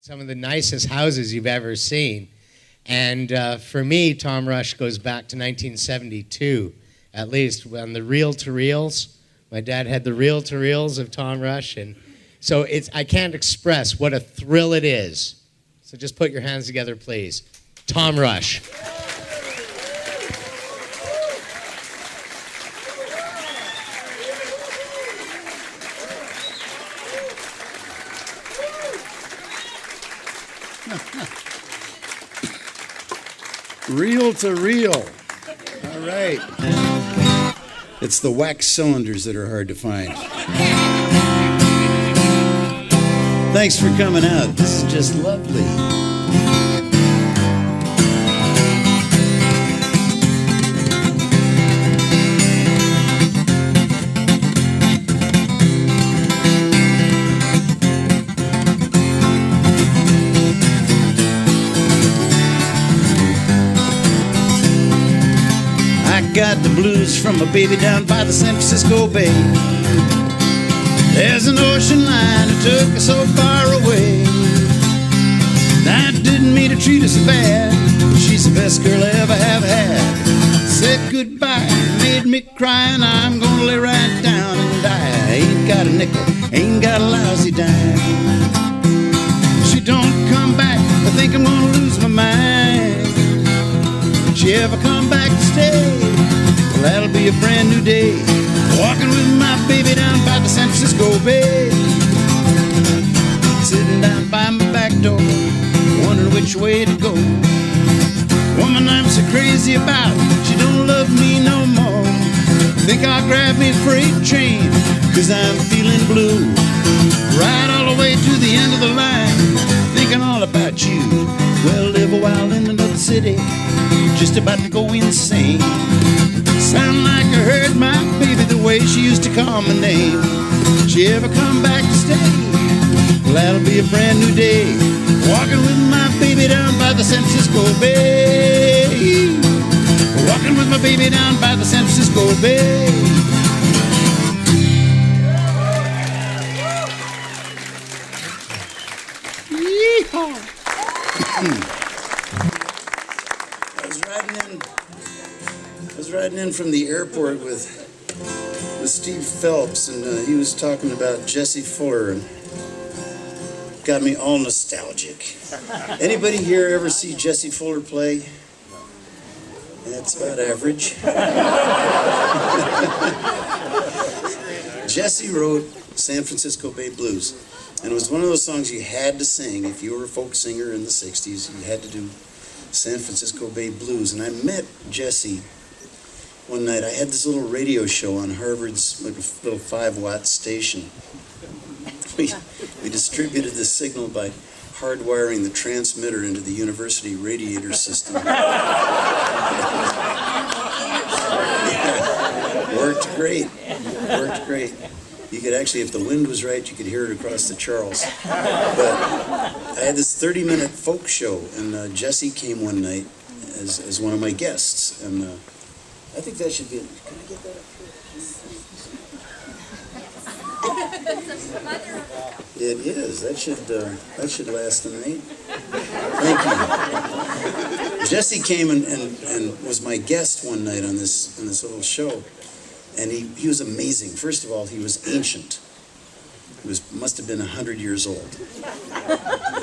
some of the nicest houses you've ever seen. And for me, Tom Rush goes back to 1972, at least, on the reel-to-reels. My dad had the reel-to-reels of Tom Rush, and so I can't express what a thrill it is. So just put your hands together, please. Tom Rush. Reel to reel. All right. It's the wax cylinders that are hard to find. Thanks for coming out. This is just lovely. Got the blues from a baby down by the San Francisco Bay. There's an ocean line that took us so far away. I didn't mean to treat her so bad, but she's the best girl I ever have had. Said goodbye, made me cry, and I'm gonna lay right down and die. I ain't got a nickel, ain't got a lousy dime. She don't come back, I think I'm gonna lose my mind. If she ever come back to stay, well, that'll be a brand new day. Walking with my baby down by the San Francisco Bay. Sitting down by my back door, wondering which way to go. Woman I'm so crazy about, she don't love me no more. Think I'll grab me a freight train, cause I'm feeling blue. Ride all the way to the end of the line, thinking all about you. Well, live a while in another city, just about to go insane. Sound like I heard my baby the way she used to call my name. She ever come back to stay? Well, that'll be a brand new day. Walking with my baby down by the San Francisco Bay. Walking with my baby down by the San Francisco Bay. Yeehaw! I was riding in from the airport with Steve Phelps, and he was talking about Jesse Fuller, and got me all nostalgic. Anybody here ever see Jesse Fuller play? That's about average. Jesse wrote San Francisco Bay Blues, and it was one of those songs you had to sing. If you were a folk singer in the 60s, you had to do San Francisco Bay Blues. And I met Jesse one night. I had this little radio show on Harvard's little 5-watt station. We distributed the signal by hardwiring the transmitter into the university radiator system. Worked great. Worked great. You could actually, if the wind was right, you could hear it across the Charles. But I had this 30-minute folk show, and Jesse came one night as one of my guests, and I think that should be it. Can I get that up here? It is. That should last the night. Thank you. Jesse came and was my guest one night on this little show. And he was amazing. First of all, he was ancient. He must have been 100 years old,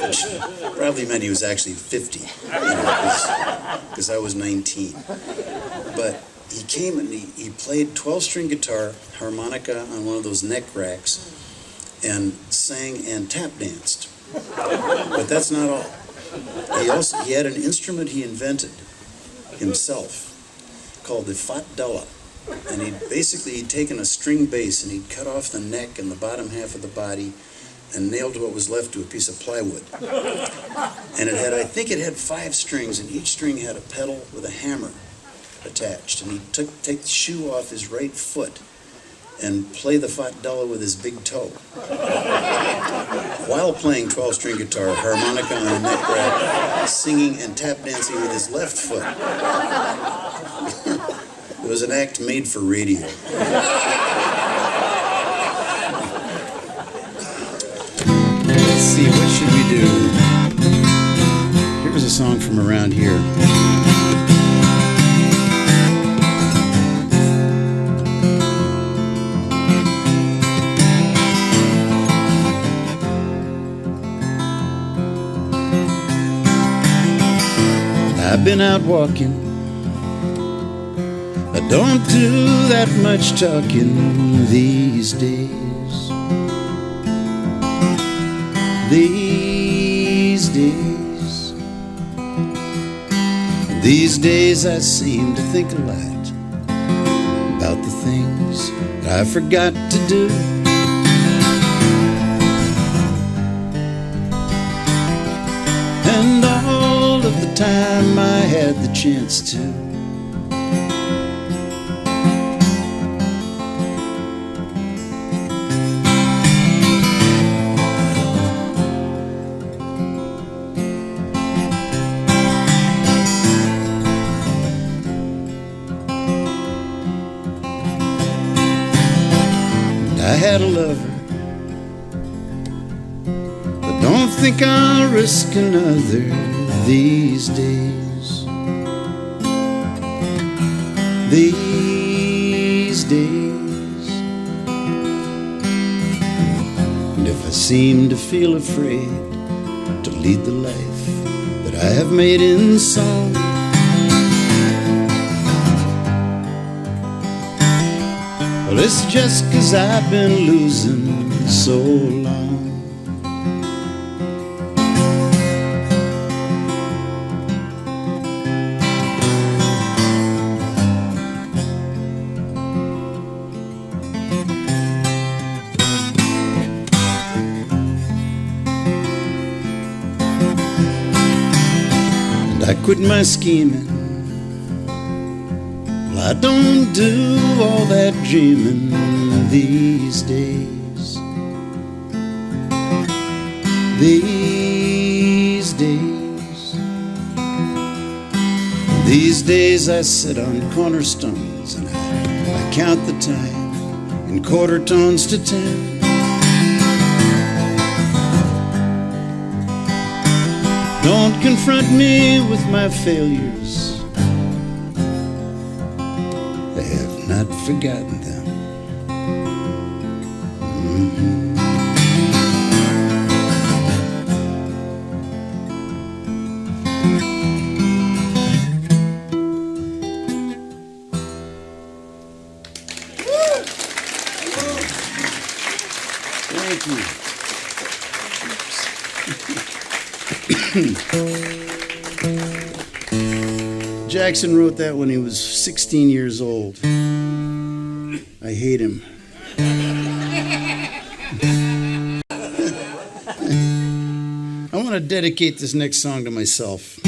which probably meant he was actually 50, because I was 19. But he came and he played 12-string guitar, harmonica on one of those neck racks, and sang and tap danced. But that's not all. He had an instrument he invented himself called the fatdella. And he'd taken a string bass and he'd cut off the neck and the bottom half of the body and nailed what was left to a piece of plywood. And I think it had 5 strings, and each string had a pedal with a hammer attached. And he'd take the shoe off his right foot and play the fatdella with his big toe while playing 12-string guitar, harmonica on a neck rack, singing and tap dancing with his left foot. It was an act made for radio. Let's see, what should we do? a song from around here. I've been out walking. I don't do that much talking these days. These days I seem to think a lot about the things that I forgot to do. And all of the time I had the chance to. I had a lover, but don't think I'll risk another these days. These days. And if I seem to feel afraid to lead the life that I have made in song, well, it's just 'cause I've been losing so long. And I quit my scheming. I don't do all that dreaming these days. These days. These days I sit on cornerstones and I count the time in quarter tones to 10. Don't confront me with my failures. I have not forgotten them. Thank you. Jackson wrote that when he was 16 years old. I hate him. I want to dedicate this next song to myself.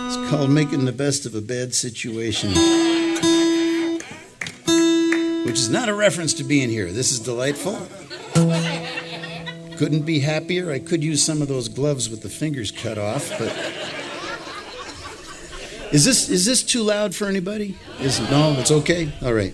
It's called Making the Best of a Bad Situation, which is not a reference to being here. This is delightful. Couldn't be happier. I could use some of those gloves with the fingers cut off, but is this too loud for anybody? No, it's okay? All right.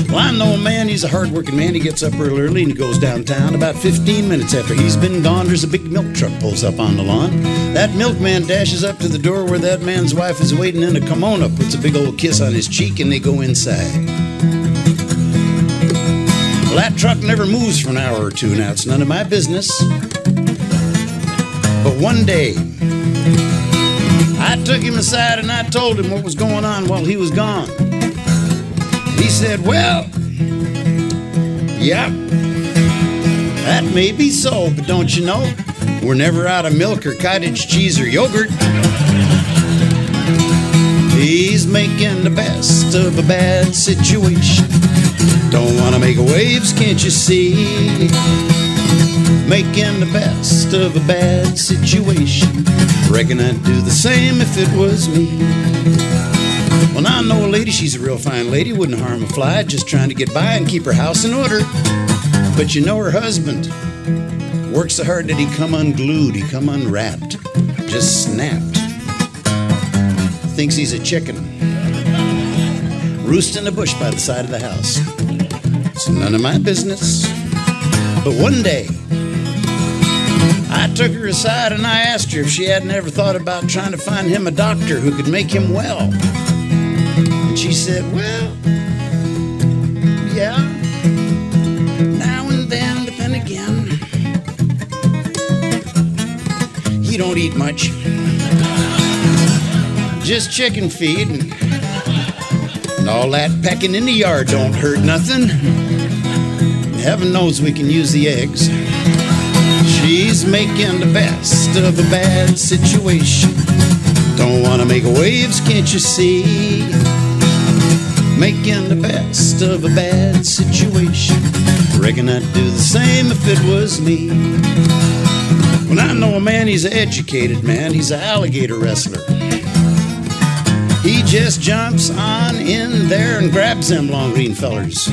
Well, I know a man, he's a hard-working man. He gets up real early and he goes downtown. About 15 minutes after he's been gone, there's a big milk truck pulls up on the lawn. That milkman dashes up to the door where that man's wife is waiting in a kimono, puts a big old kiss on his cheek, and they go inside. Well, that truck never moves for an hour or two. Now, it's none of my business. But one day, I took him aside and I told him what was going on while he was gone. He said, well, yeah, that may be so, but don't you know, we're never out of milk or cottage cheese or yogurt. He's making the best of a bad situation. Don't want to make waves, can't you see? Making the best of a bad situation. Reckon I'd do the same if it was me. Well, now I know a lady, she's a real fine lady, wouldn't harm a fly, just trying to get by and keep her house in order. But you know her husband works so hard that he come unglued, he come unwrapped. just snapped. Thinks he's a chicken, roost in a bush by the side of the house. It's none of my business. But one day, I took her aside and I asked her if she hadn't ever thought about trying to find him a doctor who could make him well. And she said, well, yeah, now and then, but then again, he don't eat much. Just chicken feed and all that pecking in the yard don't hurt nothing. Heaven knows we can use the eggs. She's making the best of a bad situation. Don't want to make waves, can't you see? Making the best of a bad situation. Reckon I'd do the same if it was me. When I know a man, he's an educated man. He's an alligator wrestler. He just jumps on in there and grabs them long green fellers.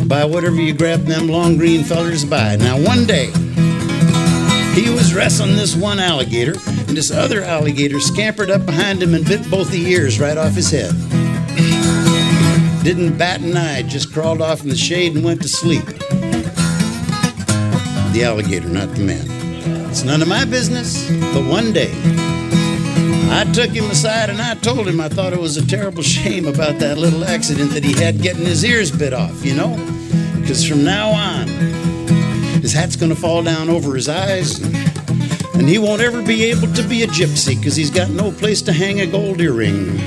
Buy whatever you grab them long green fellers by. Now one day, he was wrestling this one alligator, and this other alligator scampered up behind him and bit both the ears right off his head. Didn't bat an eye, just crawled off in the shade and went to sleep. The alligator, not the man. It's none of my business, but one day, I took him aside and I told him I thought it was a terrible shame about that little accident that he had getting his ears bit off, you know? Because from now on, his hat's going to fall down over his eyes, and he won't ever be able to be a gypsy because he's got no place to hang a gold earring.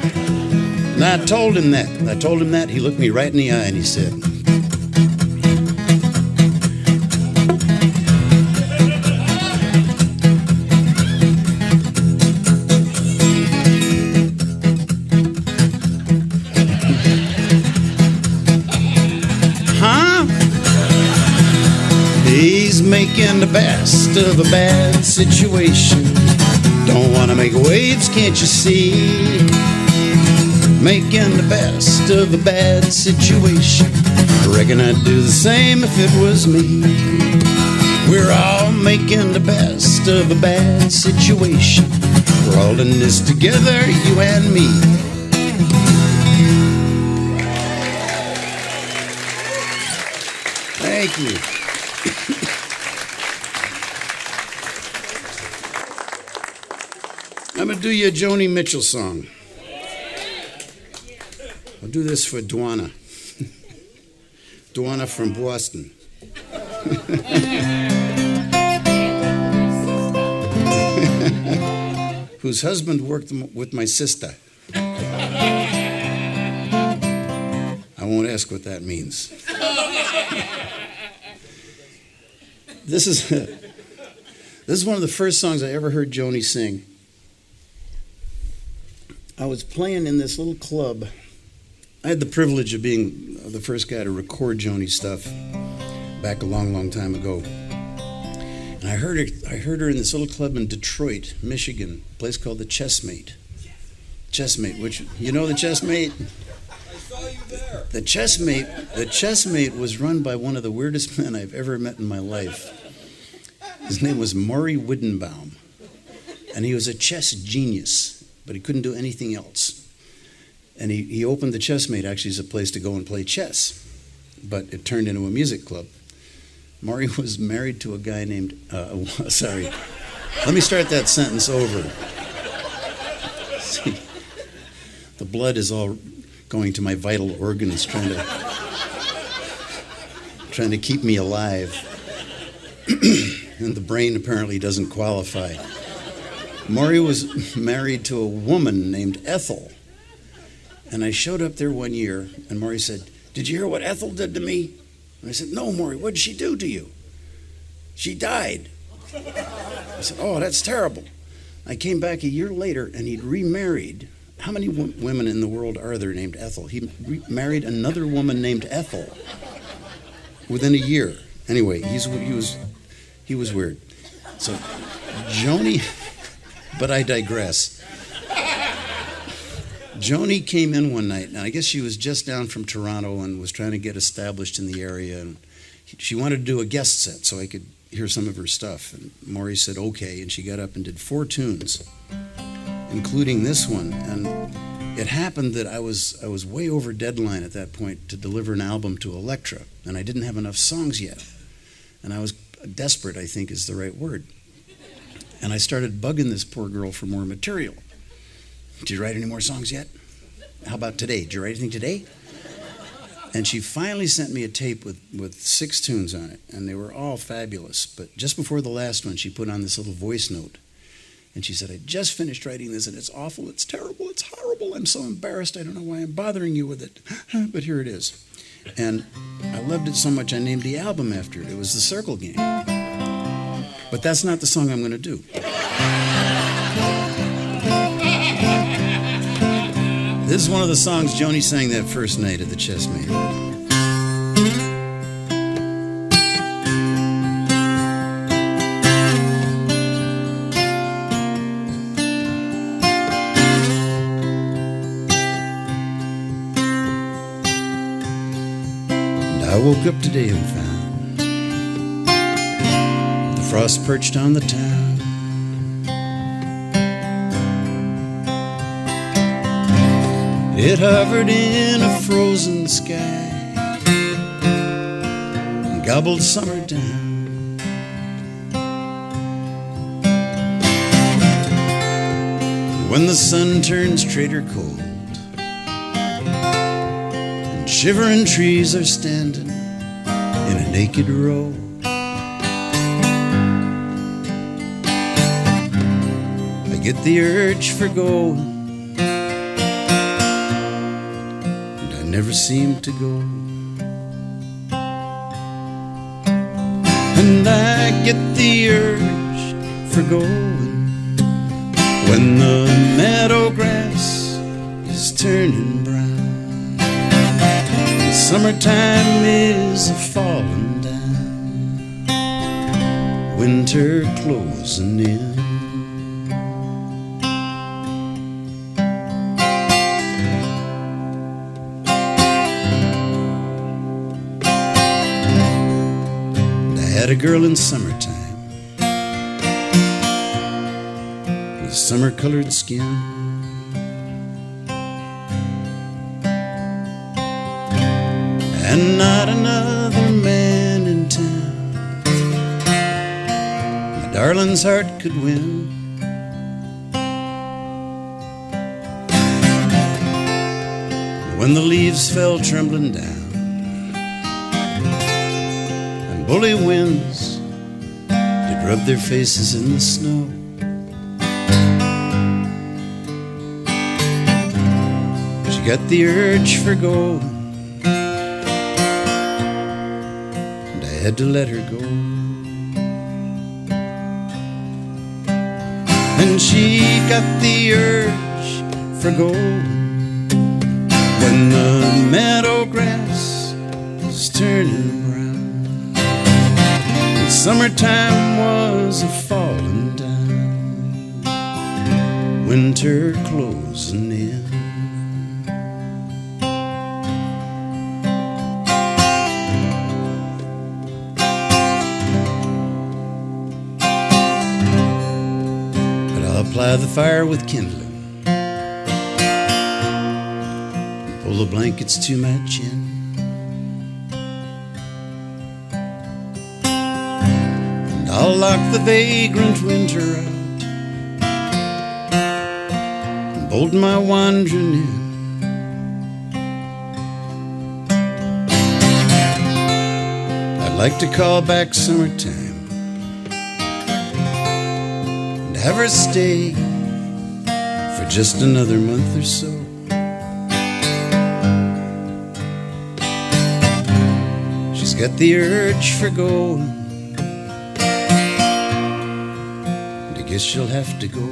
And I told him that. He looked me right in the eye and he said, he's making the best of a bad situation. Don't want to make waves, can't you see? Making the best of a bad situation. Reckon I'd do the same if it was me. We're all making the best of a bad situation. We're all in this together, you and me. Thank you. I'm going to do you a Joni Mitchell song. I'll do this for Dwana. Dwana from Boston. Whose husband worked with my sister. I won't ask what that means. This is one of the first songs I ever heard Joni sing. I was playing in this little club. I had the privilege of being the first guy to record Joni's stuff back a long, long time ago. And I heard her in this little club in Detroit, Michigan, a place called the Chessmate. Chessmate, which, you know the Chessmate? I saw you there. The Chessmate was run by one of the weirdest men I've ever met in my life. His name was Maury Wittenbaum, and he was a chess genius, but he couldn't do anything else. And he opened the Chessmate actually as a place to go and play chess, but it turned into a music club. Maury was married to a guy named, sorry, let me start that sentence over. See, the blood is all going to my vital organs, trying to keep me alive. And the brain apparently doesn't qualify. Maury was married to a woman named Ethel. And I showed up there one year, and Maury said, "Did you hear what Ethel did to me?" And I said, "No, Maury, what did she do to you?" "She died." I said, "Oh, that's terrible." I came back a year later, and he'd remarried. How many women in the world are there named Ethel? He married another woman named Ethel within a year. Anyway, he was weird. So Joni, but I digress. Joni came in one night, and I guess she was just down from Toronto and was trying to get established in the area, and she wanted to do a guest set so I could hear some of her stuff. And Maury said, okay, and she got up and did 4 tunes, including this one. And it happened that I was way over deadline at that point to deliver an album to Elektra, and I didn't have enough songs yet. And I was desperate, I think is the right word. And I started bugging this poor girl for more material. Did you write any more songs yet? How about today? Did you write anything today? And she finally sent me a tape with 6 tunes on it, and they were all fabulous. But just before the last one, she put on this little voice note. And she said, I just finished writing this, and it's awful, it's terrible, it's horrible. I'm so embarrassed, I don't know why I'm bothering you with it. But here it is. And I loved it so much, I named the album after it. It was The Circle Game. But that's not the song I'm going to do. This is one of the songs Joni sang that first night at the Chessmaid. And I woke up today and found the frost perched on the town. It hovered in a frozen sky and gobbled summer down. When the sun turns traitor cold and shivering trees are standing in a naked row, I get the urge for going. Never seem to go. And I get the urge for going when the meadow grass is turning brown and summertime is a-falling down, winter closing in. Had a girl in summertime with summer-colored skin, and not another man in town my darling's heart could win. When the leaves fell trembling down, bully winds did rub their faces in the snow, she got the urge for going, and I had to let her go. And she got the urge for going when the meadow grass was turning brown. Summertime was a-falling down, winter closing in. But I'll apply the fire with kindling, pull the blankets to my chin. I'll lock the vagrant winter out and bolt my wandering in. I'd like to call back summertime and have her stay for just another month or so. She's got the urge for going, guess she'll have to go.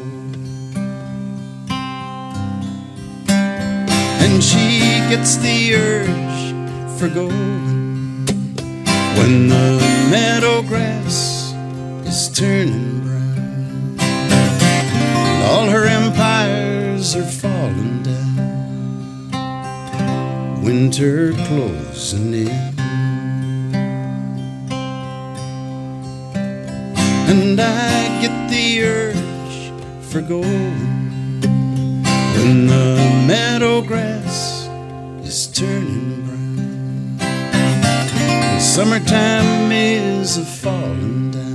And she gets the urge for going when the meadow grass is turning brown and all her empires are falling down, winter closing in. and I get the urge for going when the meadow grass is turning brown. The summertime is a falling down.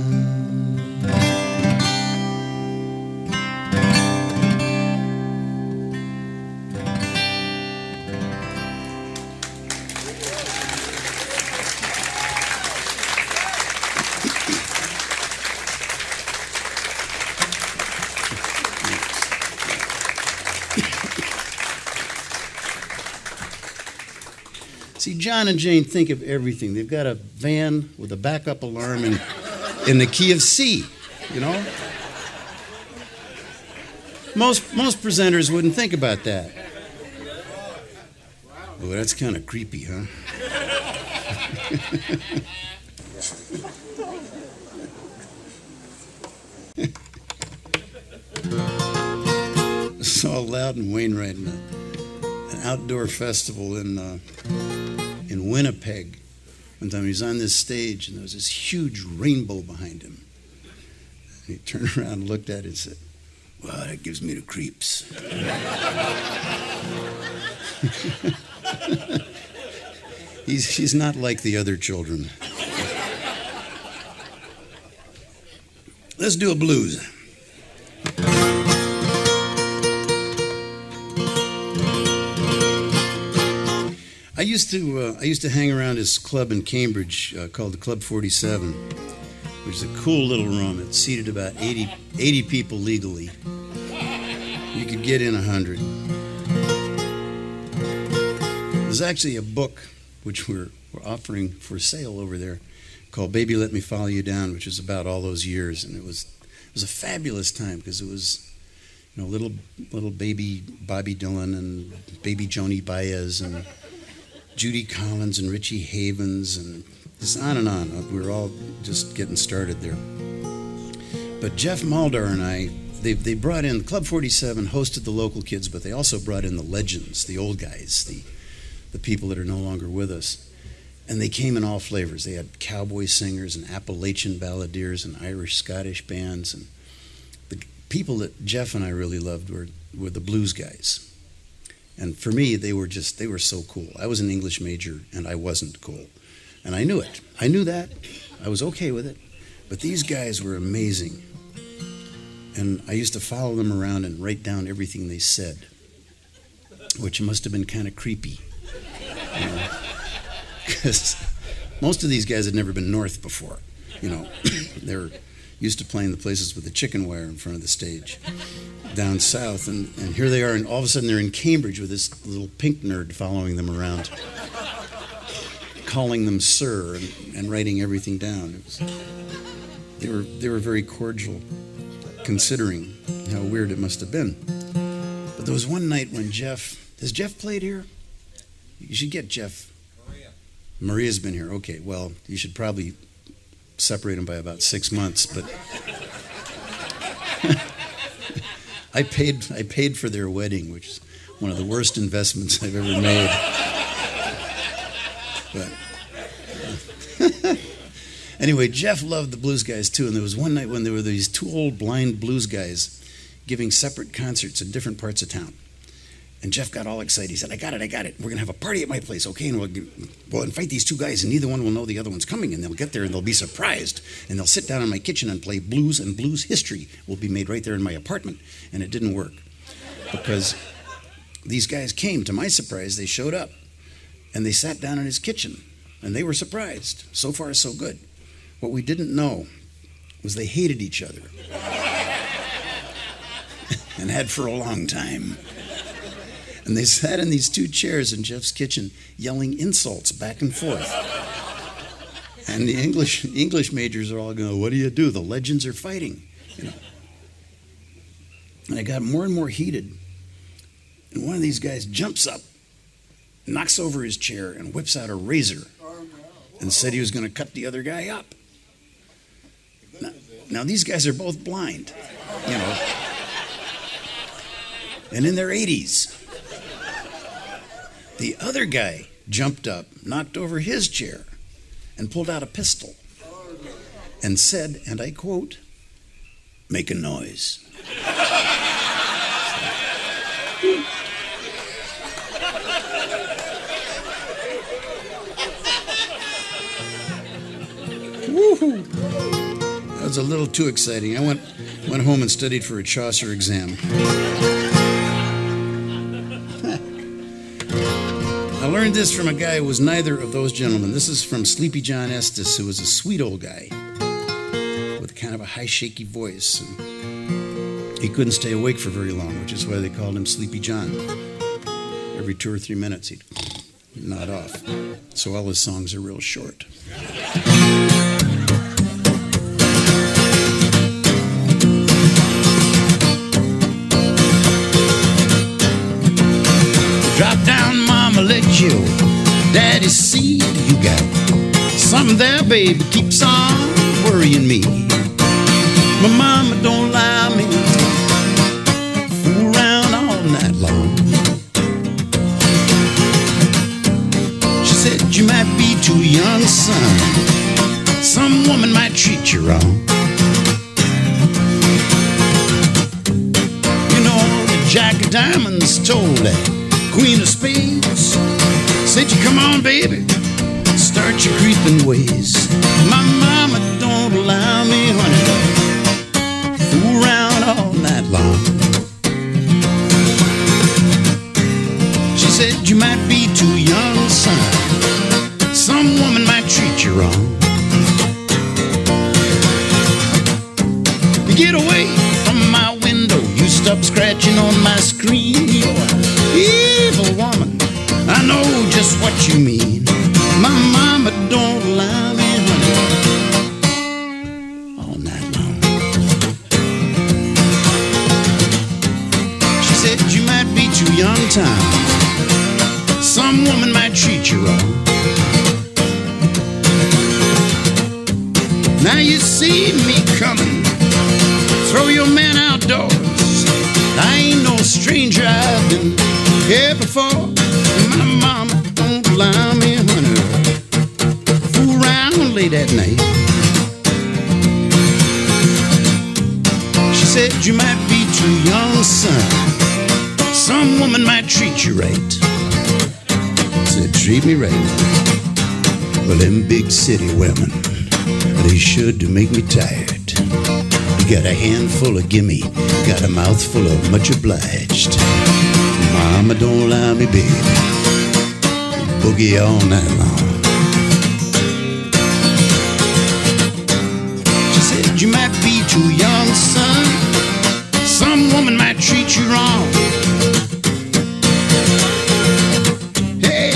See, Jon and Jane think of everything. They've got a van with a backup alarm in the key of C, you know? Most presenters wouldn't think about that. Oh, that's kind of creepy, huh? I saw Loudon Wainwright in an outdoor festival in Winnipeg. One time he was on this stage and there was this huge rainbow behind him. And he turned around and looked at it and said, "Well, that gives me the creeps." He's not like the other children. Let's do a blues. I used to hang around this club in Cambridge called the Club 47, which is a cool little room. It seated about 80 people legally. You could get in 100. There's actually a book which we're offering for sale over there called "Baby Let Me Follow You Down," which is about all those years, and it was a fabulous time because it was, you know, little baby Bobby Dylan and baby Joni Baez and Judy Collins and Richie Havens and just on and on. We were all just getting started there. But Jeff Maldar and I, they brought in, Club 47 hosted the local kids, but they also brought in the legends, the old guys, the people that are no longer with us. And they came in all flavors. They had cowboy singers and Appalachian balladeers and Irish Scottish bands. And the people that Jeff and I really loved were the blues guys. And for me, they were so cool. I was an English major, and I wasn't cool. And I knew it. I knew that. I was okay with it. But these guys were amazing. And I used to follow them around and write down everything they said, which must have been kind of creepy. Because most of these guys had never been north before. You know, they were used to playing the places with the chicken wire in front of the stage down south, and here they are, and all of a sudden they're in Cambridge with this little pink nerd following them around, calling them sir and writing everything down. They were very cordial, considering how weird it must have been. But there was one night when has Jeff played here? You should get Jeff. Maria's been here. Okay, well, you should probably separate them by about 6 months, but I paid for their wedding, which is one of the worst investments I've ever made. But anyway, Jeff loved the blues guys too, and there was one night when there were these two old blind blues guys giving separate concerts in different parts of town. And Jeff got all excited. He said, I got it. We're going to have a party at my place, okay? And we'll invite these two guys, and neither one will know the other one's coming. And they'll get there, and they'll be surprised. And they'll sit down in my kitchen and play blues, and blues history will be made right there in my apartment. And it didn't work. Because these guys came, to my surprise, they showed up. And they sat down in his kitchen. And they were surprised. So far, so good. What we didn't know was they hated each other. And had for a long time. And they sat in these two chairs in Jeff's kitchen, yelling insults back and forth. And the English majors are all going, what do you do? The legends are fighting, you know. And it got more and more heated. And one of these guys jumps up, knocks over his chair, and whips out a razor and said he was going to cut the other guy up. Now these guys are both blind, you know, and in their 80s. The other guy jumped up, knocked over his chair, and pulled out a pistol and said, and I quote, "Make a noise." Woohoo! That was a little too exciting. I went home and studied for a Chaucer exam. I learned this from a guy who was neither of those gentlemen. This is from Sleepy John Estes, who was a sweet old guy with kind of a high, shaky voice. And he couldn't stay awake for very long, which is why they called him Sleepy John. Every 2 or 3 minutes, he'd nod off. So all his songs are real short. Drop down, mama, let you daddy see you got something there, baby, keeps on worrying me. My mama don't allow me to fool around all night long. She said you might be too young, son. Some woman might treat you wrong. You know, the Jack of Diamonds told that Queen of Spades said, "You come on, baby, start your creeping ways." My mama don't allow me, honey, to fool around all night long. She said, "You might be too young, son. Some woman might treat you wrong. You get away from my window, you stop scratching on my screen. You're evil woman, I know just what you mean. My mama don't allow me, honey, all night long." She said you might be too young, time. Some woman might treat you wrong. Now you see me coming, throw your man outdoors. I ain't no stranger, I've been here before. My mama don't allow me, honey, fool around late at night. She said you might be too young, son. Some woman might treat you right. Said treat me right. Well, them big city women, they sure do make me tired. You got a handful of gimme, got a mouthful of much obliged. Mama don't allow me, baby, boogie all night long. She said you might be too young, son. Some woman might treat you wrong. Hey,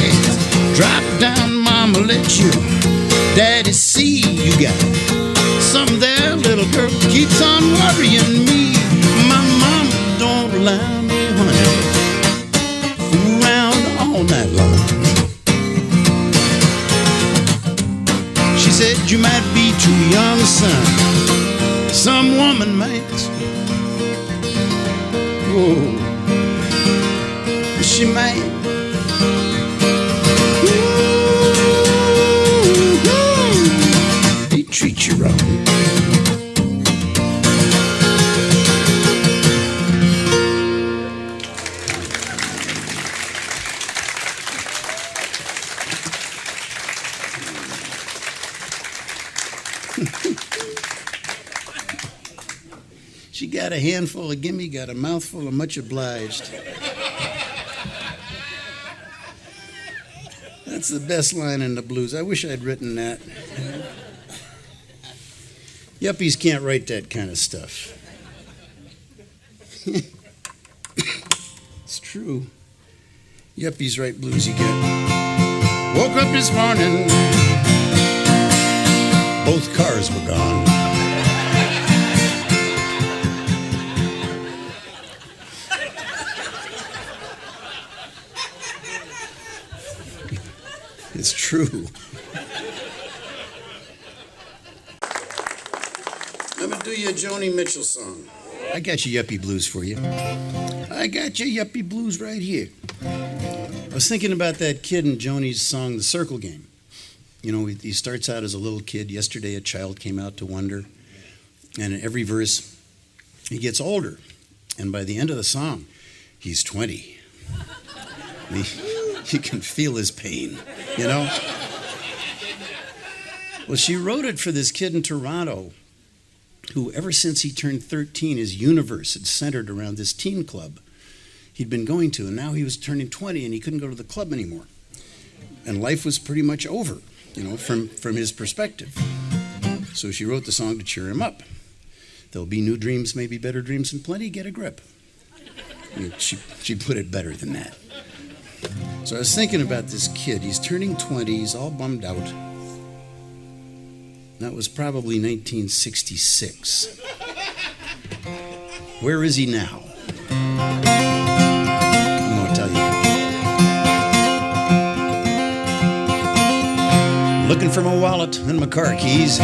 drop down, mama, let you daddy see you got something there, little girl, keeps on worrying me. My mama don't allow me, honey, fool around all night long. She said you might be too young, son. Some woman might. Oh, she might. They treat you wrong. She got a handful of gimme, got a mouthful of much obliged. That's the best line in the blues. I wish I'd written that. Yuppies can't write that kind of stuff. It's true. Yuppies write blues, you get. Woke up this morning, both cars were gone. It's true. I'm going to do you a Joni Mitchell song. I got your yuppie blues for you. I got your yuppie blues right here. I was thinking about that kid in Joni's song, The Circle Game. You know, he starts out as a little kid. Yesterday, a child came out to wonder. And in every verse, he gets older. And by the end of the song, he's 20. You can feel his pain, you know? Well, she wrote it for this kid in Toronto who, ever since he turned 13, his universe had centered around this teen club he'd been going to. And now he was turning 20 and he couldn't go to the club anymore. And life was pretty much over, you know, from his perspective. So she wrote the song to cheer him up. There'll be new dreams, maybe better dreams and plenty, get a grip. And she put it better than that. So I was thinking about this kid. He's turning 20, he's all bummed out. That was probably 1966. Where is he now? I'm going to tell you. Looking for my wallet and my car keys.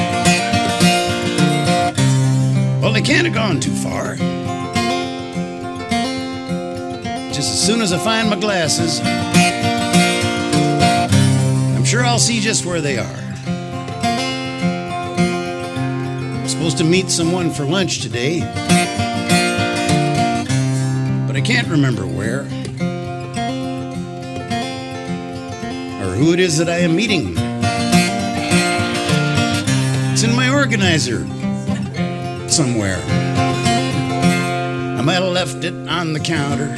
Well, they can't have gone too far. Just as soon as I find my glasses, I'm sure I'll see just where they are. I'm supposed to meet someone for lunch today, but I can't remember where or who it is that I am meeting. It's in my organizer somewhere. I might have left it on the counter,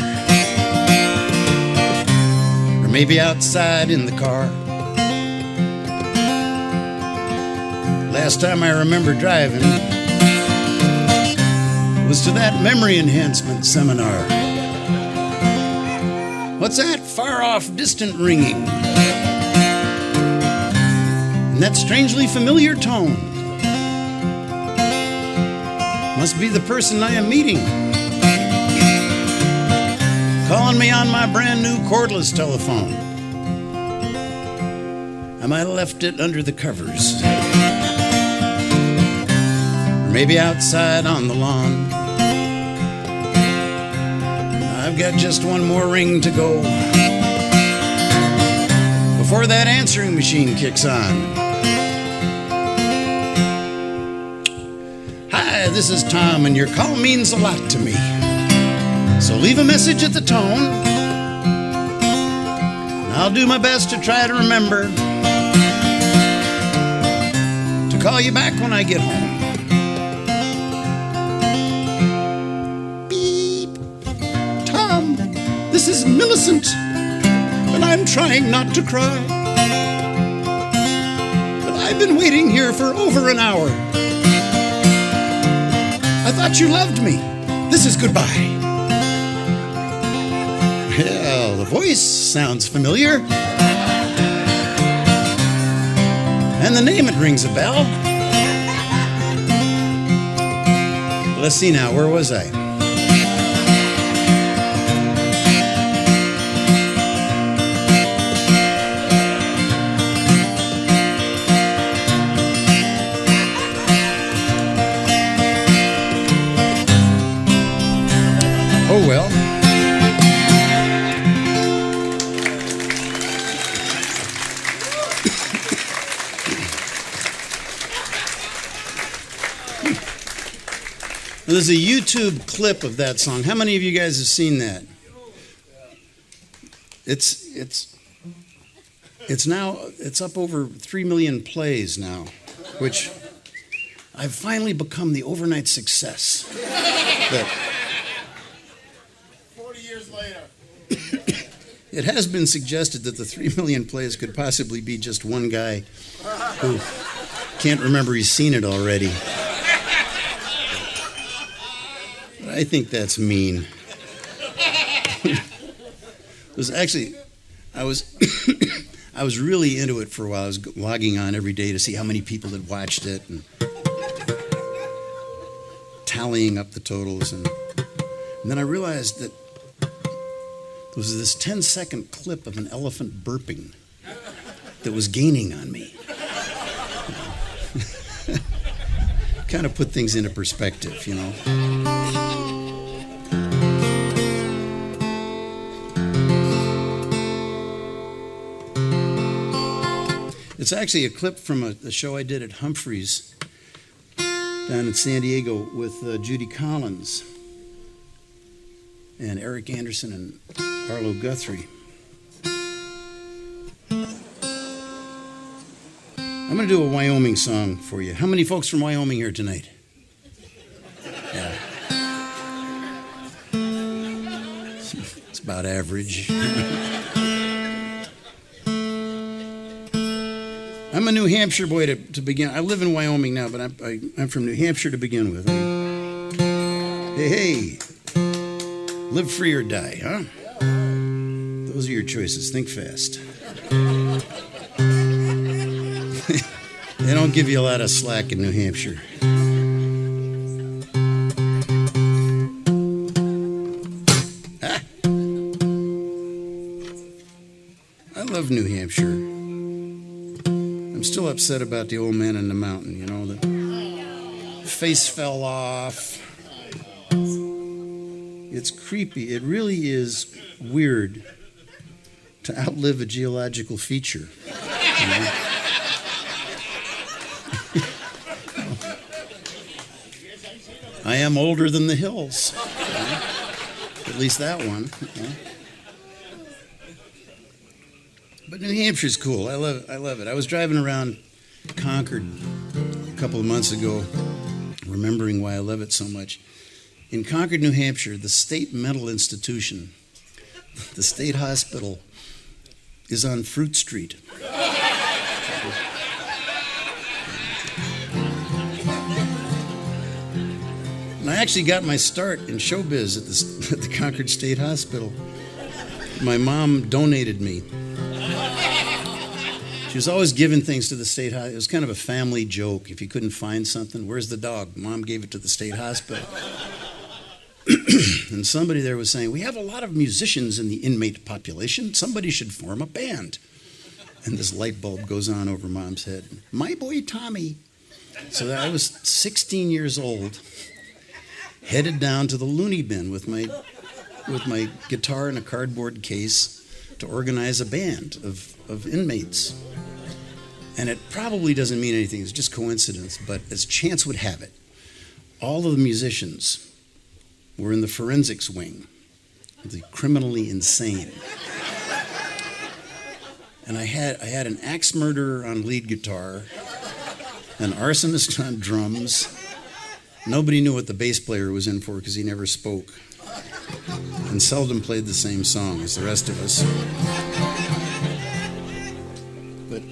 or maybe outside in the car. Last time I remember driving was to that memory enhancement seminar. What's that far off distant ringing? And that strangely familiar tone must be the person I am meeting, calling me on my brand new cordless telephone. I might have left it under the covers, or maybe outside on the lawn. I've got just one more ring to go before that answering machine kicks on. Hi, this is Tom, and your call means a lot to me. So leave a message at the tone, and I'll do my best to try to remember to call you back when I get home. Beep. Tom, this is Millicent, and I'm trying not to cry. But I've been waiting here for over an hour. I thought you loved me. This is goodbye. Well, the voice sounds familiar. And the name, it rings a bell. Let's see now, where was I? Oh well. There's a YouTube clip of that song. How many of you guys have seen that? It's up over 3 million plays now, which I've finally become the overnight success that 40 years later. it has been suggested that the 3 million plays could possibly be just one guy who can't remember he's seen it already. But I think that's mean. It was actually, I was really into it for a while. I was logging on every day to see how many people had watched it and tallying up the totals. And then I realized that there was this 10-second clip of an elephant burping that was gaining on me. Kind of put things into perspective, you know. It's actually a clip from a show I did at Humphreys down in San Diego with Judy Collins and Eric Anderson and Arlo Guthrie. I'm going to do a Wyoming song for you. How many folks from Wyoming here tonight? Yeah. It's about average. I'm a New Hampshire boy to begin. I live in Wyoming now, but I'm from New Hampshire to begin with. Hey, live free or die, huh? Those are your choices. Think fast. They don't give you a lot of slack in New Hampshire. Ah. I love New Hampshire. I'm still upset about the old man in the mountain, you know, the face fell off. It's creepy. It really is weird to outlive a geological feature. You know? I am older than the hills. You know? At least that one. You know? But New Hampshire's cool. I love it. I was driving around Concord a couple of months ago, remembering why I love it so much. In Concord, New Hampshire, the state mental institution, the state hospital, is on Fruit Street. And I actually got my start in showbiz at the Concord State Hospital. My mom donated me. She was always giving things to the state hospital. It was kind of a family joke. If you couldn't find something, where's the dog? Mom gave it to the state hospital. And somebody there was saying, we have a lot of musicians in the inmate population. Somebody should form a band. And this light bulb goes on over Mom's head. My boy Tommy. So I was 16 years old, headed down to the loony bin with my guitar in a cardboard case to organize a band of inmates. And it probably doesn't mean anything, it's just coincidence, but as chance would have it, all of the musicians were in the forensics wing, the criminally insane. And I had an axe murderer on lead guitar, an arsonist on drums. Nobody knew what the bass player was in for because he never spoke and seldom played the same song as the rest of us. But,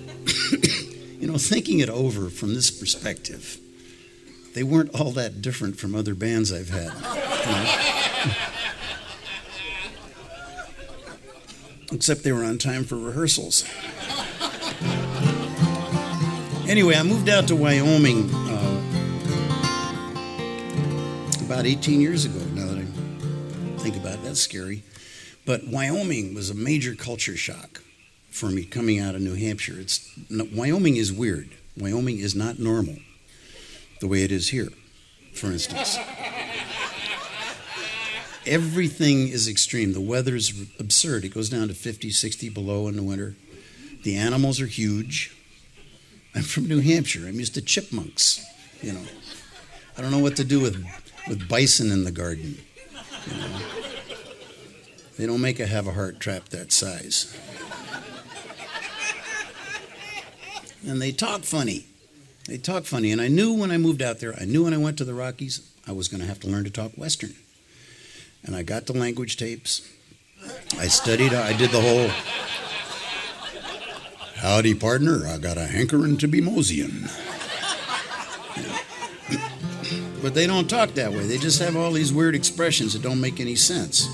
you know, thinking it over from this perspective, they weren't all that different from other bands I've had. You know? Except they were on time for rehearsals. Anyway, I moved out to Wyoming about 18 years ago, now that I think about it. That's scary. But Wyoming was a major culture shock for me coming out of New Hampshire. Wyoming is weird. Wyoming is not normal the way it is here, for instance. Everything is extreme. The weather's absurd. It goes down to 50, 60 below in the winter. The animals are huge. I'm from New Hampshire. I'm used to chipmunks, you know. I don't know what to do with bison in the garden, you know. They don't make a have-a-heart trap that size. And they talk funny. They talk funny. And I knew when I moved out there, I knew when I went to the Rockies, I was going to have to learn to talk Western. And I got the language tapes. I studied. I did the whole, howdy, partner, I got a hankering to be Moseying. But they don't talk that way. They just have all these weird expressions that don't make any sense.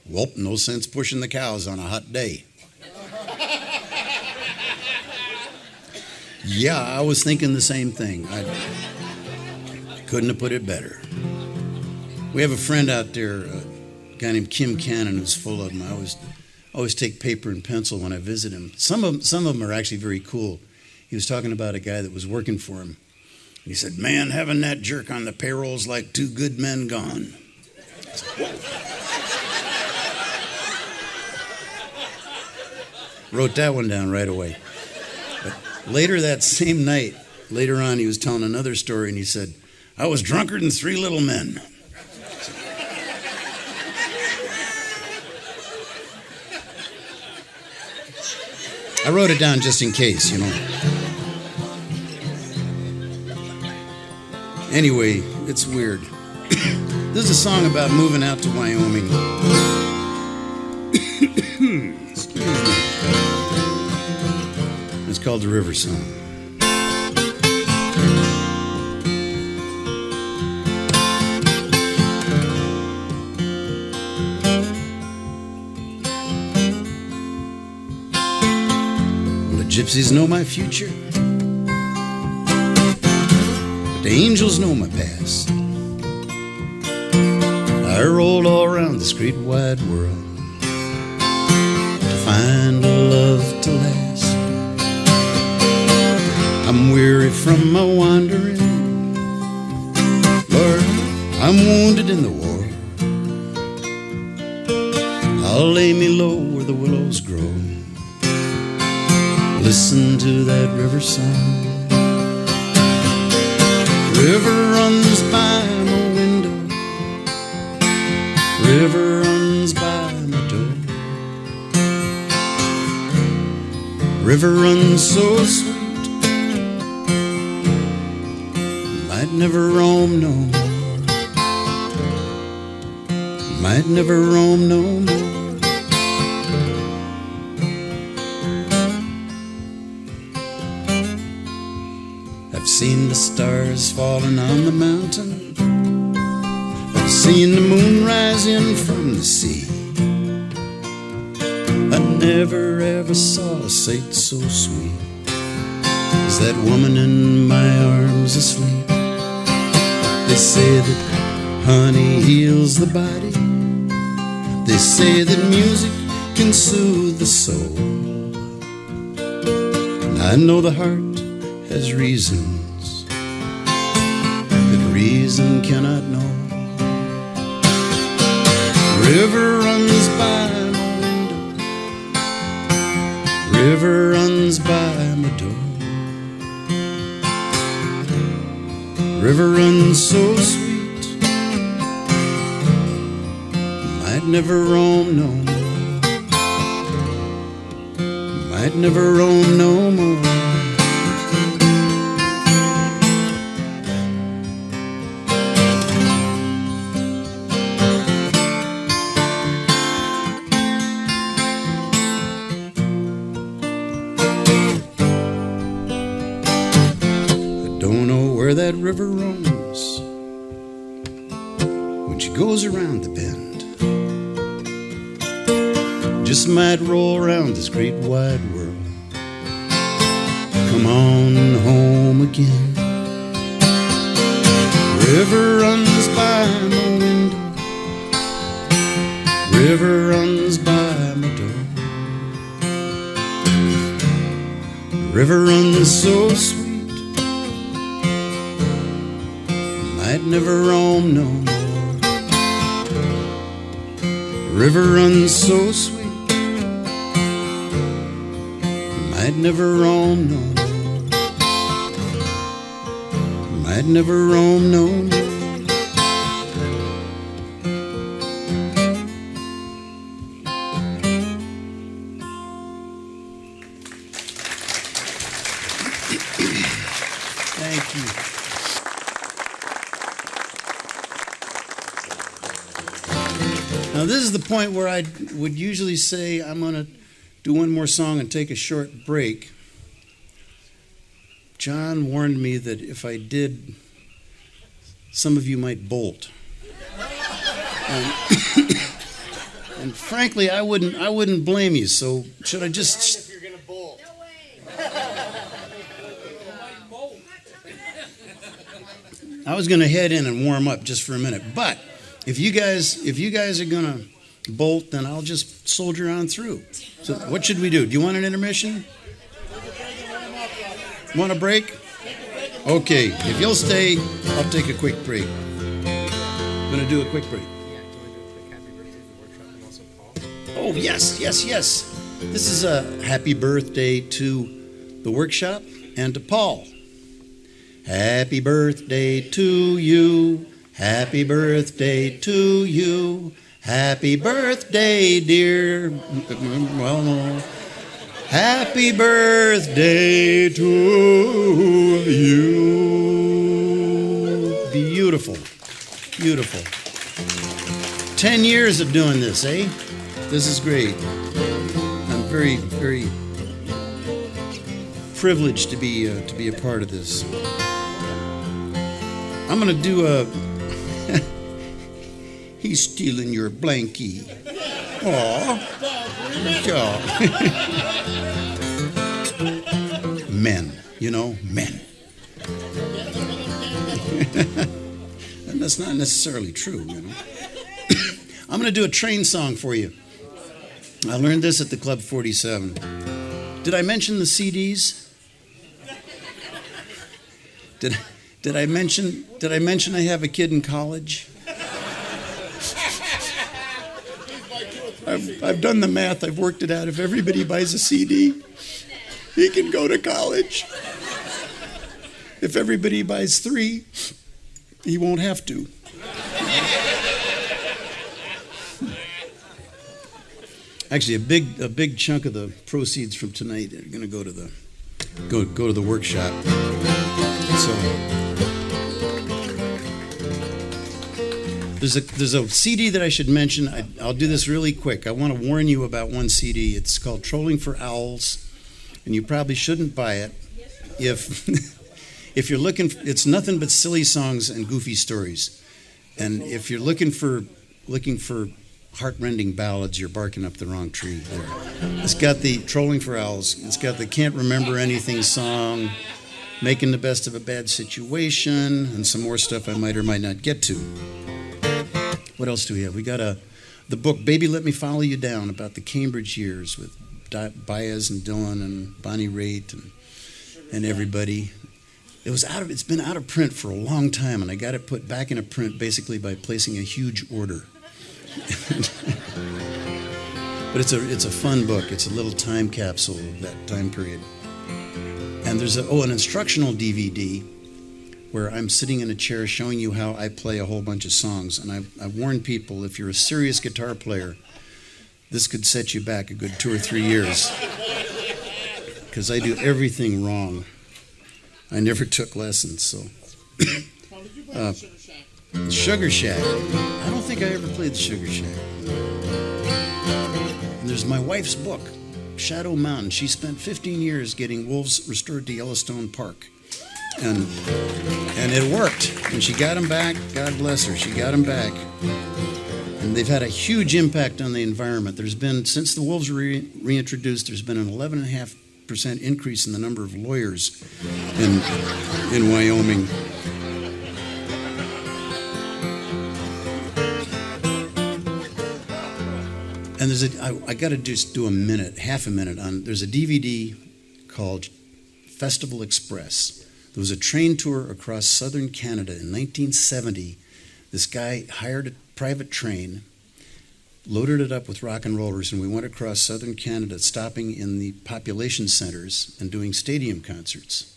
Well, no sense pushing the cows on a hot day. Yeah, I was thinking the same thing. I couldn't have put it better. We have a friend out there, a guy named Kim Cannon, who's full of them. I always take paper and pencil when I visit him. Some of them are actually very cool. He was talking about a guy that was working for him. He said, man, having that jerk on the payroll's like two good men gone. I said, whoa. Wrote that one down right away. But Later that same night, later on, he was telling another story, and he said, I was drunker than 3 little men. I wrote it down just in case, you know. Anyway, it's weird. This is a song about moving out to Wyoming. Excuse me. It's called The River Song. Well, the gypsies know my future, but the angels know my past. I rolled all around this great wide world to find a love to last. I'm weary from my wandering, Lord, I'm wounded in the war. I'll lay me low where the willows grow, listen to that river song. River runs by my window, river runs by my door. River runs so sweet, might never roam no more, might never roam no more. I've seen the stars falling on the mountain, I've seen the moon rising from the sea. I never ever saw a sight so sweet as that woman in my arms asleep. They say that honey heals the body, they say that music can soothe the soul. And I know the heart has reasons that reason cannot know. River runs by my window, river runs by my door. River runs so sweet, might never roam no more, might never roam no more. That river roams when she goes around the bend, just might roll around this great wide world, come on home again. River runs by my window, river runs by my door. River runs so sweet, might never roam no more. River runs so sweet, might never roam no more, might never roam no more. Thank you. Now, this is the point where I would usually say I'm going to do one more song and take a short break. John warned me that if I did, some of you might bolt. And frankly, I wouldn't blame you. So should I just? If you're gonna bolt. No way. I was going to head in and warm up just for a minute, but if you guys are going to bolt, then I'll just soldier on through. So what should we do? Do you want an intermission? Want a break? Okay, if you'll stay, I'll take a quick break. I'm going to do a quick break. Yeah, do you want to do a quick happy birthday to the workshop and also Paul? Oh, yes. This is a happy birthday to the workshop, and to Paul. Happy birthday to you. Happy birthday to you. Happy birthday, dear. Well, happy birthday to you. Beautiful. Beautiful. 10 years of doing this, eh? This is great. I'm very, very privileged to be a part of this. I'm going to do a... He's stealing your blankie. Aw. Yeah. Men, men. And that's not necessarily true, I'm going to do a train song for you. I learned this at the Club 47. Did I mention the CDs? Did I mention I have a kid in college? I've done the math. I've worked it out. If everybody buys a CD, he can go to college. If everybody buys 3, he won't have to. Actually, a big chunk of the proceeds from tonight are going to go to the workshop. So there's a CD that I should mention. I'll do this really quick. I want to warn you about one CD. It's called Trolling for Owls, and you probably shouldn't buy it if you're looking. It's nothing but silly songs and goofy stories, and if you're looking for heart-rending ballads, you're barking up the wrong tree there. It's got the Trolling for Owls. It's got the Can't Remember Anything song, Making the Best of a Bad Situation, and some more stuff I might or might not get to. What else do we have? We got the book, Baby Let Me Follow You Down, about the Cambridge years with Baez and Dylan and Bonnie Raitt and everybody. It's been out of print for a long time, and I got it put back into print basically by placing a huge order. But it's a fun book. It's a little time capsule of that time period. And there's an instructional DVD where I'm sitting in a chair showing you how I play a whole bunch of songs. And I warn people, if you're a serious guitar player, this could set you back a good 2 or 3 years. Because I do everything wrong. I never took lessons, so. Sugar Shack. I don't think I ever played the Sugar Shack. And there's my wife's book, Shadow Mountain. She spent 15 years getting wolves restored to Yellowstone Park. And it worked. And she got them back. God bless her. She got them back. And they've had a huge impact on the environment. There's been, since the wolves were reintroduced, there's been an 11.5% increase in the number of lawyers in Wyoming. And I got to just do half a minute on, there's a DVD called Festival Express. There was a train tour across southern Canada in 1970. This guy hired a private train, loaded it up with rock and rollers, and we went across southern Canada, stopping in the population centers and doing stadium concerts.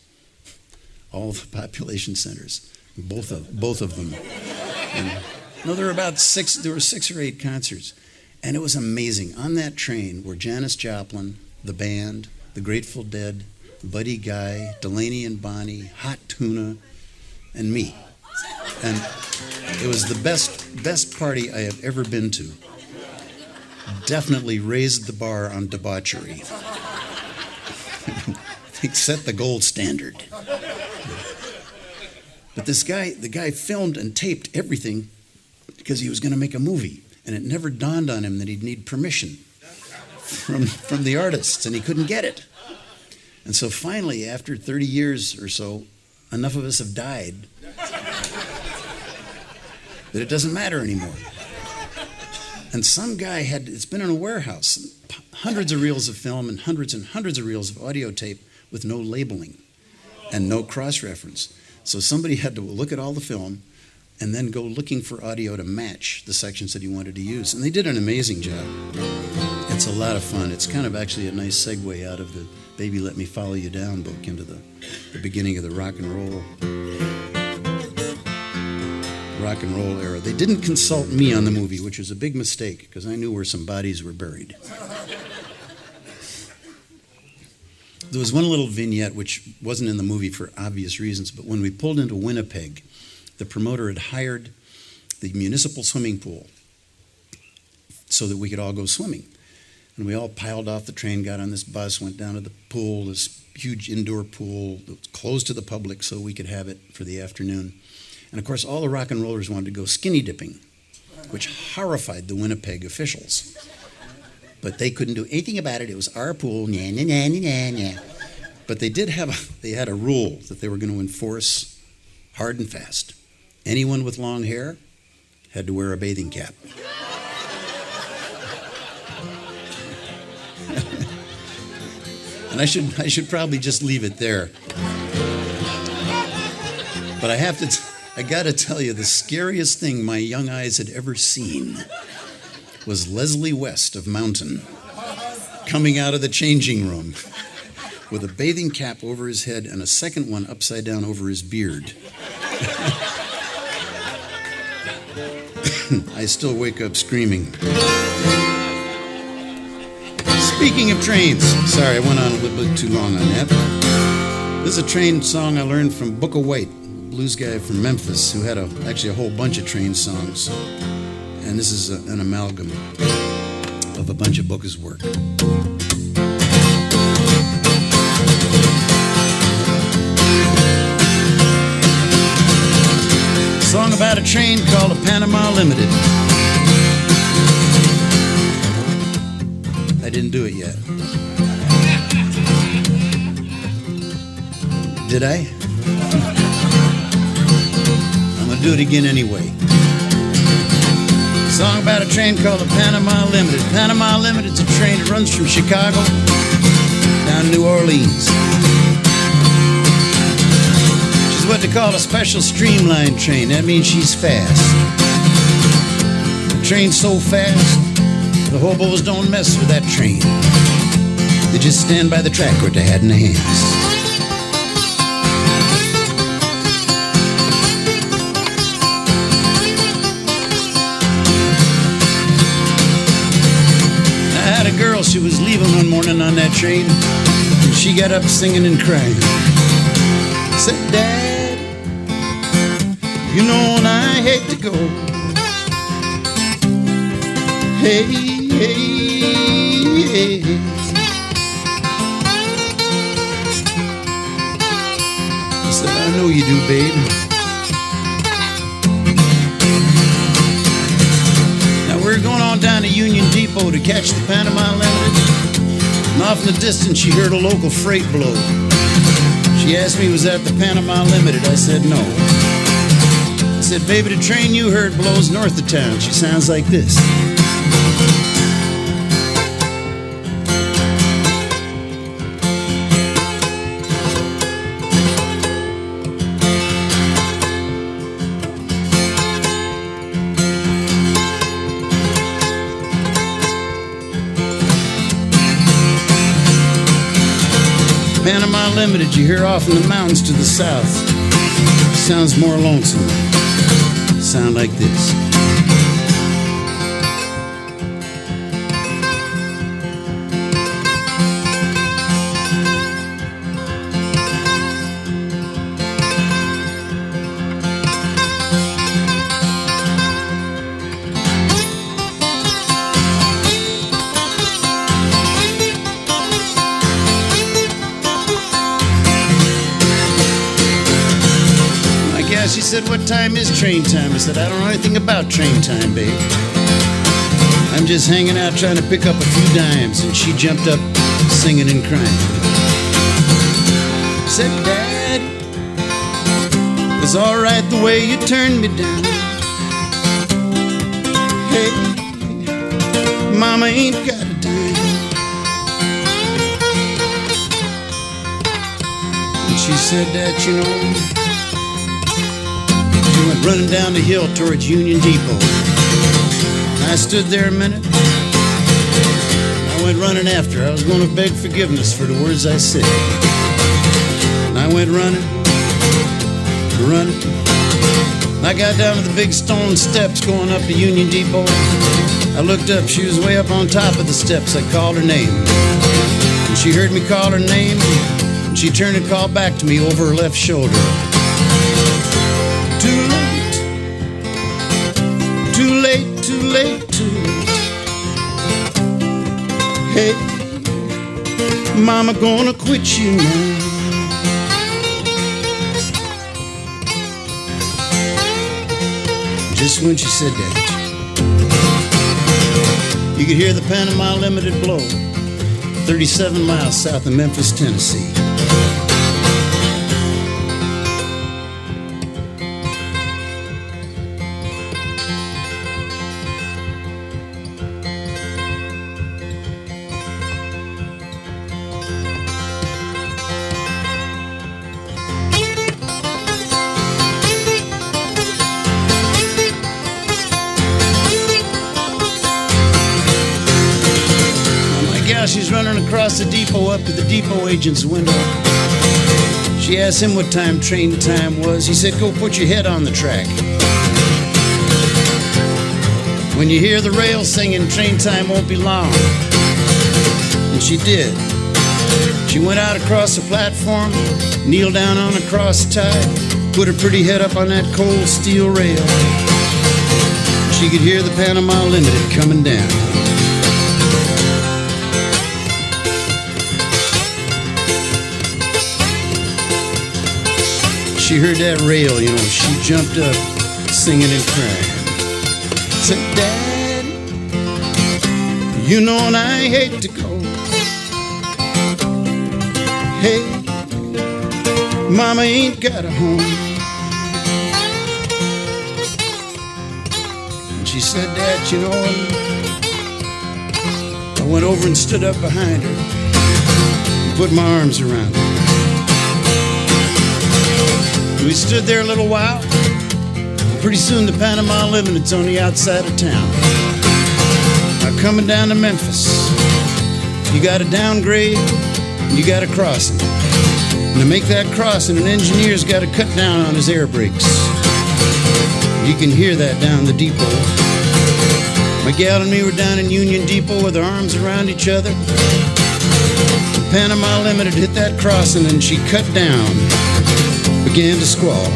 All the population centers, both of them. There were 6 or 8 concerts. And it was amazing. On that train were Janis Joplin, the band, the Grateful Dead, Buddy Guy, Delaney and Bonnie, Hot Tuna, and me. And it was the best party I have ever been to. Definitely raised the bar on debauchery. I think set the gold standard. But the guy filmed and taped everything because he was going to make a movie. And it never dawned on him that he'd need permission from the artists, and he couldn't get it. And so finally, after 30 years or so, enough of us have died that it doesn't matter anymore. And some guy it's been in a warehouse, hundreds of reels of film and hundreds of reels of audio tape with no labeling and no cross-reference. So somebody had to look at all the film and then go looking for audio to match the sections that he wanted to use. And they did an amazing job. It's a lot of fun. It's kind of actually a nice segue out of the Baby Let Me Follow You Down book into the beginning of the rock and roll era. They didn't consult me on the movie, which was a big mistake because I knew where some bodies were buried. There was one little vignette which wasn't in the movie for obvious reasons, but when we pulled into Winnipeg, the promoter had hired the municipal swimming pool so that we could all go swimming. And we all piled off the train, got on this bus, went down to the pool, this huge indoor pool that was closed to the public so we could have it for the afternoon. And of course, all the rock and rollers wanted to go skinny dipping, which horrified the Winnipeg officials. But they couldn't do anything about it. It was our pool, nah, nah, nah, nah, nah, nah. But they had a rule that they were going to enforce hard and fast. Anyone with long hair had to wear a bathing cap. And I should probably just leave it there. But I got to tell you, the scariest thing my young eyes had ever seen was Leslie West of Mountain coming out of the changing room with a bathing cap over his head and a second one upside down over his beard. I still wake up screaming. Speaking of trains, sorry, I went on a little bit too long on that. This is a train song I learned from Booker White, a blues guy from Memphis who had actually a whole bunch of train songs. And this is an amalgam of a bunch of Booker's work. A song about a train called the Panama Limited. I didn't do it yet. Did I? I'm going to do it again anyway. Song about a train called the Panama Limited. Panama Limited's a train that runs from Chicago down to New Orleans. She's what they call a special streamlined train. That means she's fast. The train's so fast, the hobos don't mess with that train. They just stand by the track with their hat in their hands. Girl, she was leaving one morning on that train, and she got up singing and crying. Said, Dad, you know and I hate to go. Hey, hey, hey. I said, I know you do, babe. We're going on down to Union Depot to catch the Panama Limited. And off in the distance, she heard a local freight blow. She asked me, was that the Panama Limited? I said, no. I said, baby, the train you heard blows north of town. She sounds like this. Panama Limited, you hear off in the mountains to the south. Sounds more lonesome. Sound like this. She said, what time is train time? I said, I don't know anything about train time, babe. I'm just hanging out trying to pick up a few dimes. And she jumped up singing and crying. I said, Dad, it's all right the way you turned me down. Hey, Mama ain't got a dime. And she said that, you know, she went running down the hill towards Union Depot. I stood there a minute. I running after her. I was going to beg forgiveness for the words I said. And I went running. I got down to the big stone steps going up to Union Depot. I looked up. She was way up on top of the steps. I called her name. And she heard me call her name. And she turned and called back to me over her left shoulder. Too late. Too late, too late, too late. Hey, Mama gonna quit you now. Just when she said that, you could hear the Panama Limited blow, 37 miles south of Memphis, Tennessee. She's running across the depot up to the depot agent's window. She asked him what time train time was. He said, go put your head on the track. When you hear the rail singing, train time won't be long. And she did. She went out across the platform, kneeled down on a cross tie, put her pretty head up on that cold steel rail. She could hear the Panama Limited coming down. She heard that rail, you know, she jumped up, singing and crying. Said, Daddy, you know, and I hate to go. Hey, Mama ain't got a home. And she said that, you know, and I went over and stood up behind her and put my arms around her. We stood there a little while. Pretty soon the Panama Limited's on the outside of town. Now coming down to Memphis, you got a downgrade, and you got a crossing. And to make that crossing, an engineer's got to cut down on his air brakes. You can hear that down the depot. My gal and me were down in Union Depot with our arms around each other. The Panama Limited hit that crossing and she cut down. Began to squall.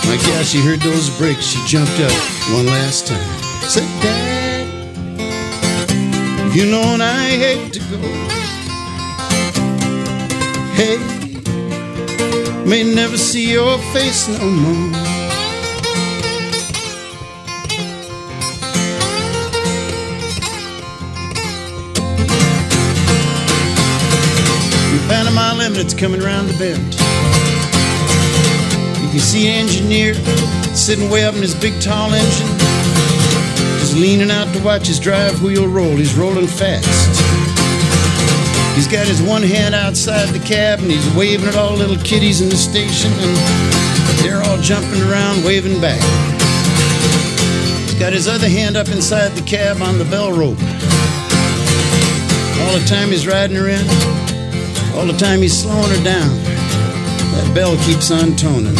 My gal, she heard those brakes. She jumped up one last time. Said, Dad, you know, and I hate to go. Hey, may never see your face no more. Panama Limited's coming around the bend. You can see an engineer sitting way up in his big tall engine, just leaning out to watch his drive wheel roll. He's rolling fast. He's got his one hand outside the cab and he's waving at all the little kiddies in the station, and they're all jumping around waving back. He's got his other hand up inside the cab on the bell rope. All the time he's riding her in, all the time he's slowing her down, that bell keeps on toning.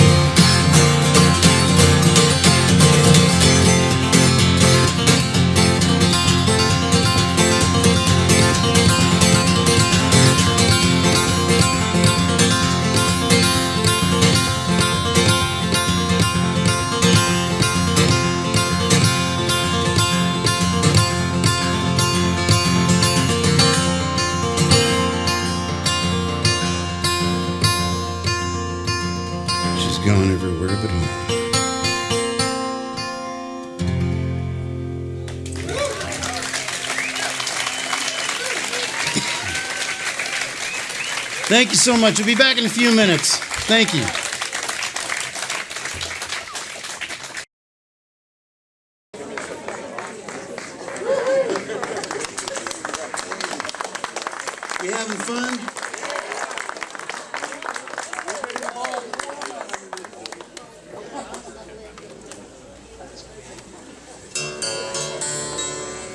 Gone everywhere but home. Thank you so much. We'll be back in a few minutes. Thank you. You having fun?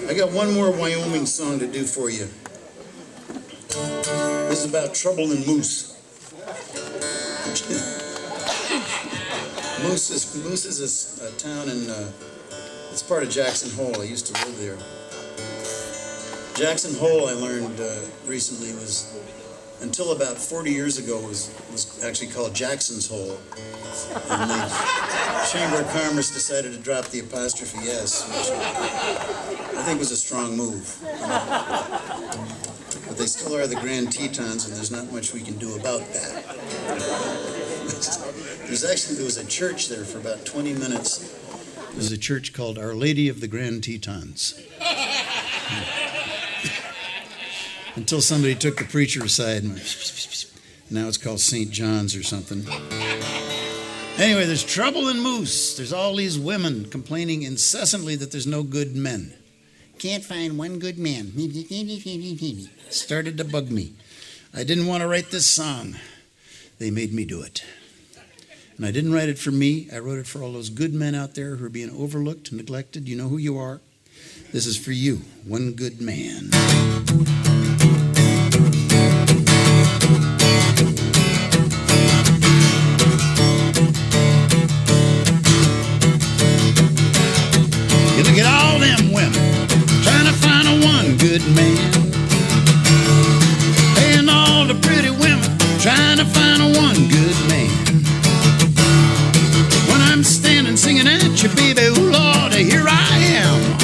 I got one more Wyoming song to do for you. This is about trouble in Moose. Moose is a town in, it's part of Jackson Hole. I used to live there. Jackson Hole, I learned recently, was, until about 40 years ago, was actually called Jackson's Hole. And the Chamber of Commerce decided to drop the apostrophe S, which I think was a strong move. But they still are the Grand Tetons, and there's not much we can do about that. There was a church there for about 20 minutes. There's a church called Our Lady of the Grand Tetons. Until somebody took the preacher aside and now it's called St. John's or something. Anyway, there's trouble in Moose. There's all these women complaining incessantly that there's no good men. Can't find one good man. Started to bug me. I didn't want to write this song. They made me do it. And I didn't write it for me. I wrote it for all those good men out there who are being overlooked, neglected. You know who you are. This is for you, one good man. You look at all them women trying to find a one good man. And all the pretty women trying to find a one good man. When I'm standing singing at you, baby, ooh Lord, here I am.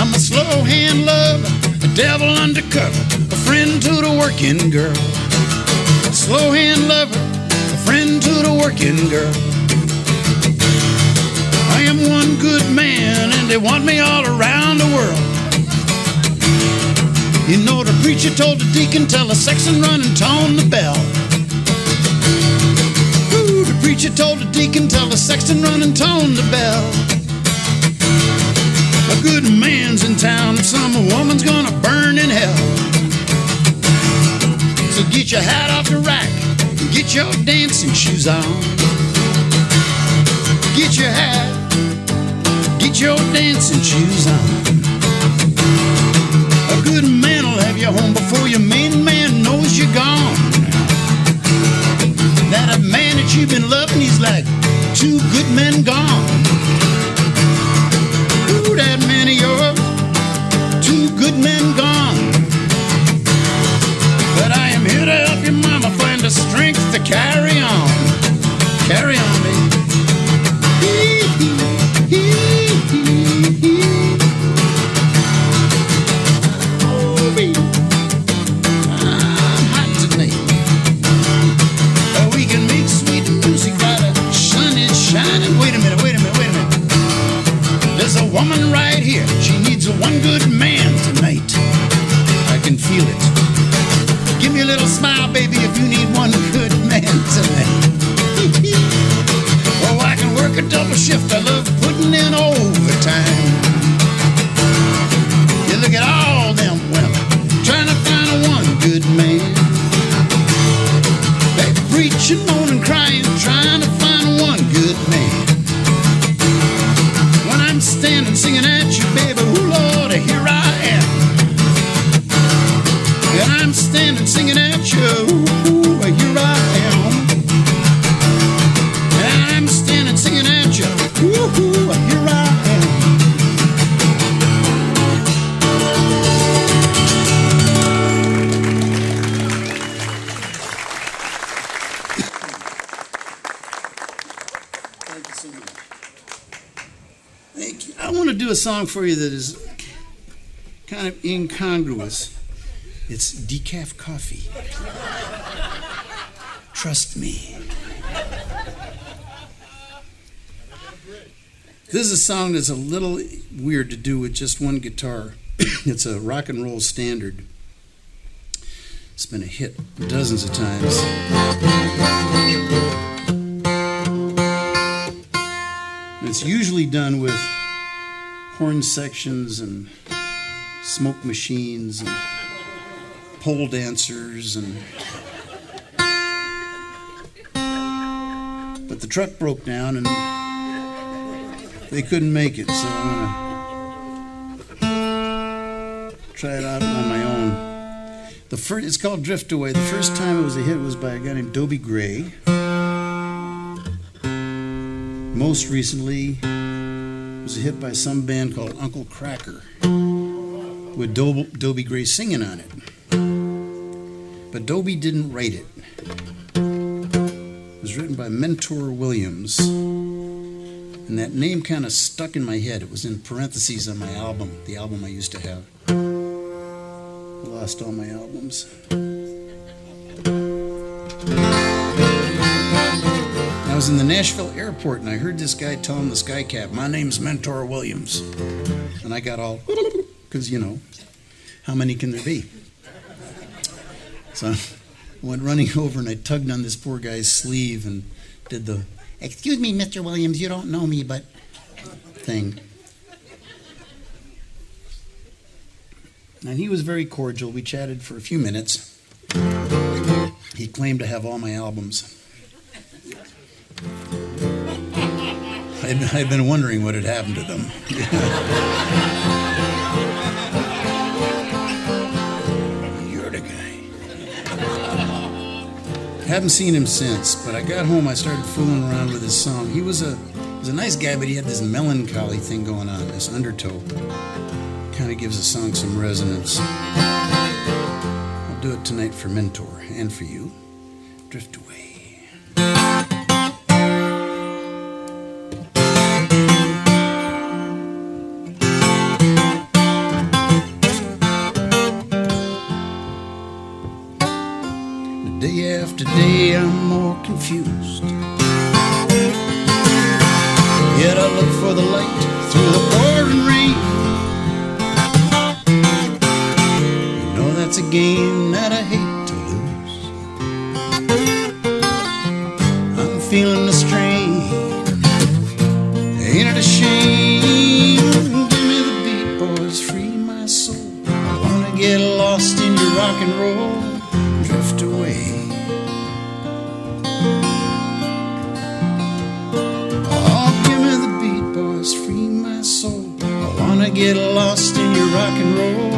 I'm a slow hand lover, a devil undercover, a friend to the working girl. A slow hand lover, a friend to the working girl. I am one good man and they want me all around the world. You know the preacher told the deacon, tell the sexton run and tone the bell. Ooh, the preacher told the deacon, tell the sexton run and tone the bell. A good man's in town, some woman's gonna burn in hell. So get your hat off the rack and get your dancing shoes on. Get your hat, get your dancing shoes on. A good man will have you home before your main man knows you're gone. That a man that you've been loving, he's like two good men gone. Ooh, that man of yours, two good men gone. But I am here to help your mama find the strength to carry on. Carry on, baby. Oh, baby. I'm hot tonight. We can make sweet music while the sun is shining. Wait a minute. There's a woman right here. She needs a one good man tonight. I can feel it. Give me a little smile, baby, if you need one good man tonight. Oh, I can work a double shift. I love putting in overtime. You look at all them women trying to find a one good man. They preaching, moaning, crying, trying to find one good man. When I'm standing singing at you, baby, ooh Lord, here I am. And I'm standing singing at you, ooh, here I am. And I'm standing singing at you, ooh, here I am. Thank you so much. Thank you. I want to do a song for you that is kind of incongruous. It's decaf coffee. Trust me. This is a song that's a little weird to do with just one guitar. It's a rock and roll standard. It's been a hit dozens of times. It's usually done with horn sections and smoke machines and pole dancers but the truck broke down and they couldn't make it, so I'm try it out on my own. It's called Drift Away. The first time it was a hit was by a guy named Dobie Gray. Most recently, it was a hit by some band called Uncle Cracker, with Dobie Gray singing on it. But Dobie didn't write it. It was written by Mentor Williams. And that name kind of stuck in my head. It was in parentheses on my album, the album I used to have. I lost all my albums. I was in the Nashville airport and I heard this guy telling the skycap, "My name's Mentor Williams." And I got all, because, you know, how many can there be? So I went running over and I tugged on this poor guy's sleeve and did the, "Excuse me, Mr. Williams, you don't know me, but," thing. And he was very cordial. We chatted for a few minutes. He claimed to have all my albums. I'd been wondering what had happened to them. You're the guy. Haven't seen him since, but I got home, I started fooling around with his song. He was a nice guy, but he had this melancholy thing going on, this undertow. Kind of gives the song some resonance. I'll do it tonight for Mentor and for you. Drift Away. Day after day I'm more confused, yet I look for the light through the pouring rain. You know that's a game that I hate to lose. I'm feeling the strain, ain't it a shame? Give me the beat, boys, free my soul. I wanna get lost in your rock and roll. Drift away. Free my soul. I wanna get lost in your rock and roll.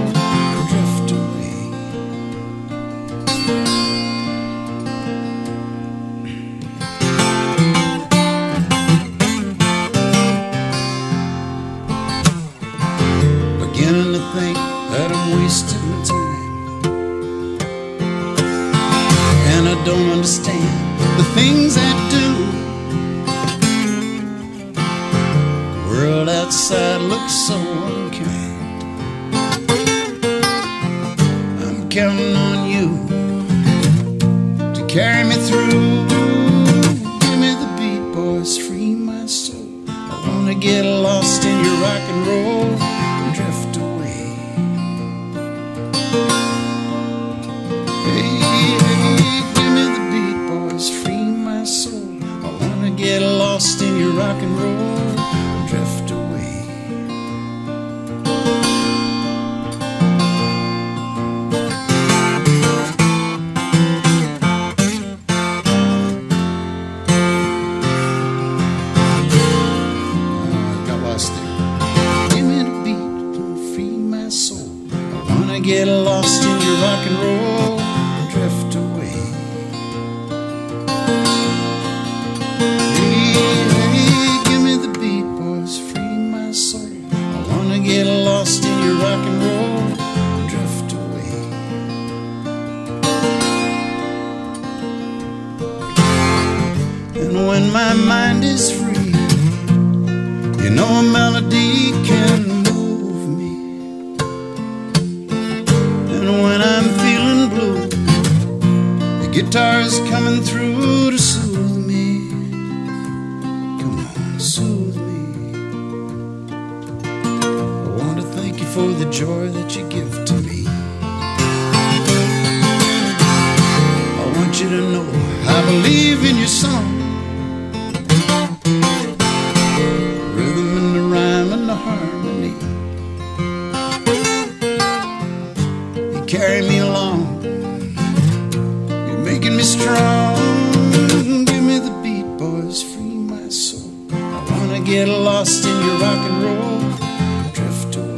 Drift away. Beginning to think that I'm wasting my time, and I don't understand the things I do. The world outside looks so unkind. I'm counting on you to carry me through. Give me the beat, boys, free my soul. I wanna get lost in your rock and roll and drift away. Hey, hey, give me the beat, boys, free my soul. I wanna get lost in your rock and roll. Drift away. Got lost there. Give me the beat to free my soul. I wanna get lost in your rock and roll. Drift away. Get lost in your rock and roll, drift away. And when my mind is free, you know a melody can move me. And when I'm feeling blue, the guitar's coming through to soothe me. Come on, soothe me. For the joy that you give to me. I want you to know I believe in your song. The rhythm and the rhyme and the harmony. You carry me along. You're making me strong. Give me the beat, boys, free my soul. I wanna get lost in your rock and roll. Drift away.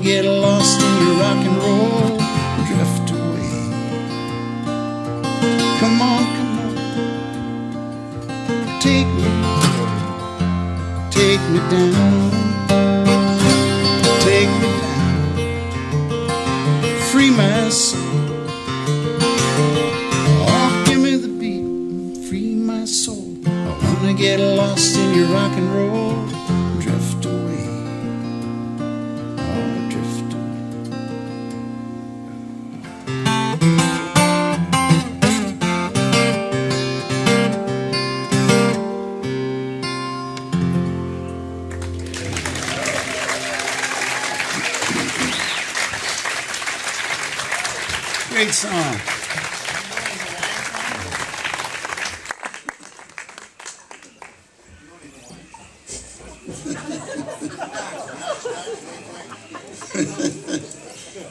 get lost in your rock and roll, drift away. Come on, come on, take me down, take me down, free my soul. Oh, give me the beat, free my soul. I wanna get lost in your rock and roll, drift away, oh, drift away. Great song.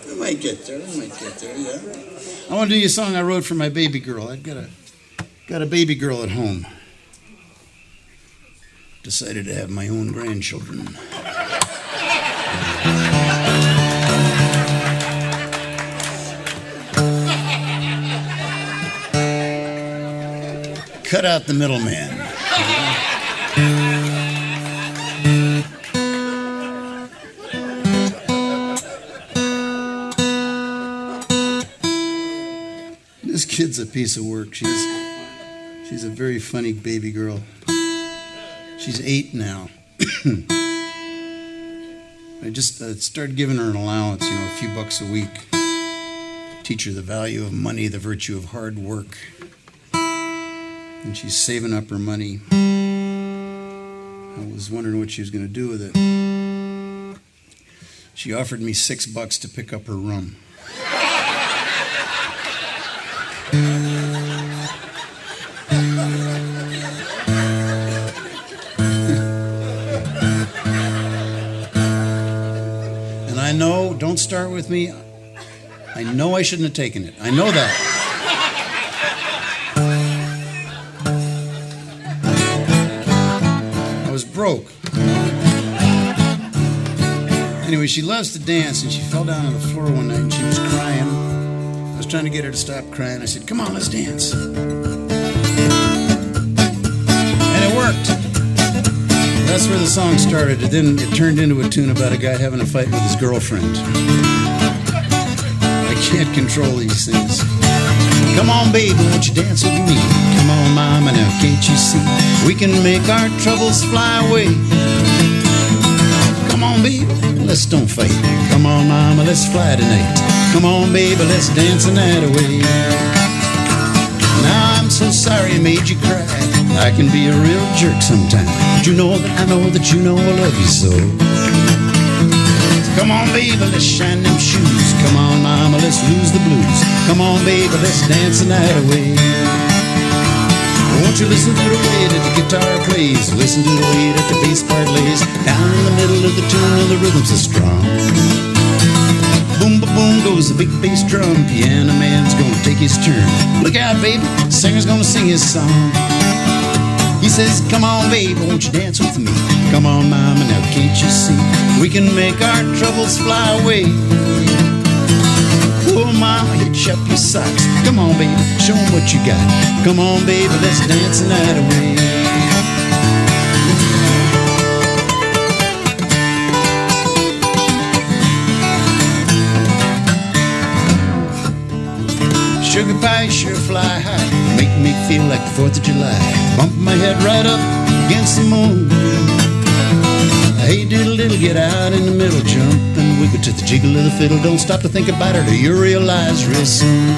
I might get there, yeah. I want to do you a song I wrote for my baby girl. I've got a baby girl at home. Decided to have my own grandchildren. Cut out the middleman. This kid's a piece of work. She's a very funny baby girl. She's 8 now. I just started giving her an allowance, a few bucks a week. Teach her the value of money, the virtue of hard work. And she's saving up her money. I was wondering what she was going to do with it. She offered me $6 to pick up her rum. And I know, don't start with me. I know I shouldn't have taken it. I know that. Broke. Anyway, she loves to dance, and she fell down on the floor one night and she was crying. I was trying to get her to stop crying. I said, "Come on, let's dance." And it worked. That's where the song started. And then it turned into a tune about a guy having a fight with his girlfriend. I can't control these things. Come on, baby, won't you dance with me? Come on, mama, now can't you see? We can make our troubles fly away. Come on, baby, let's don't fight. Come on, mama, let's fly tonight. Come on, baby, let's dance the night away. Now I'm so sorry I made you cry. I can be a real jerk sometimes. But you know that I know that you know I love you so. Come on, baby, let's shine them shoes. Come on, mama, let's lose the blues. Come on, baby, let's dance the night away. Won't you listen to the way that the guitar plays? Listen to the way that the bass part lays. Down in the middle of the tune and the rhythm's so strong. Boom, ba boom goes the big bass drum. Piano man's gonna take his turn. Look out, baby, the singer's gonna sing his song. He says, come on, baby, won't you dance with me? Come on, mama, now can't you see? We can make our troubles fly away. Oh, mama, hitch up your socks. Come on, baby, show 'em what you got. Come on, baby, let's dance the night away. Sugar pie sure fly high, make me feel like the 4th of July. Bump my head right up against the moon. Hey diddle diddle, get out in the middle, jump and wiggle to the jiggle of the fiddle. Don't stop to think about it or you'll realize real soon.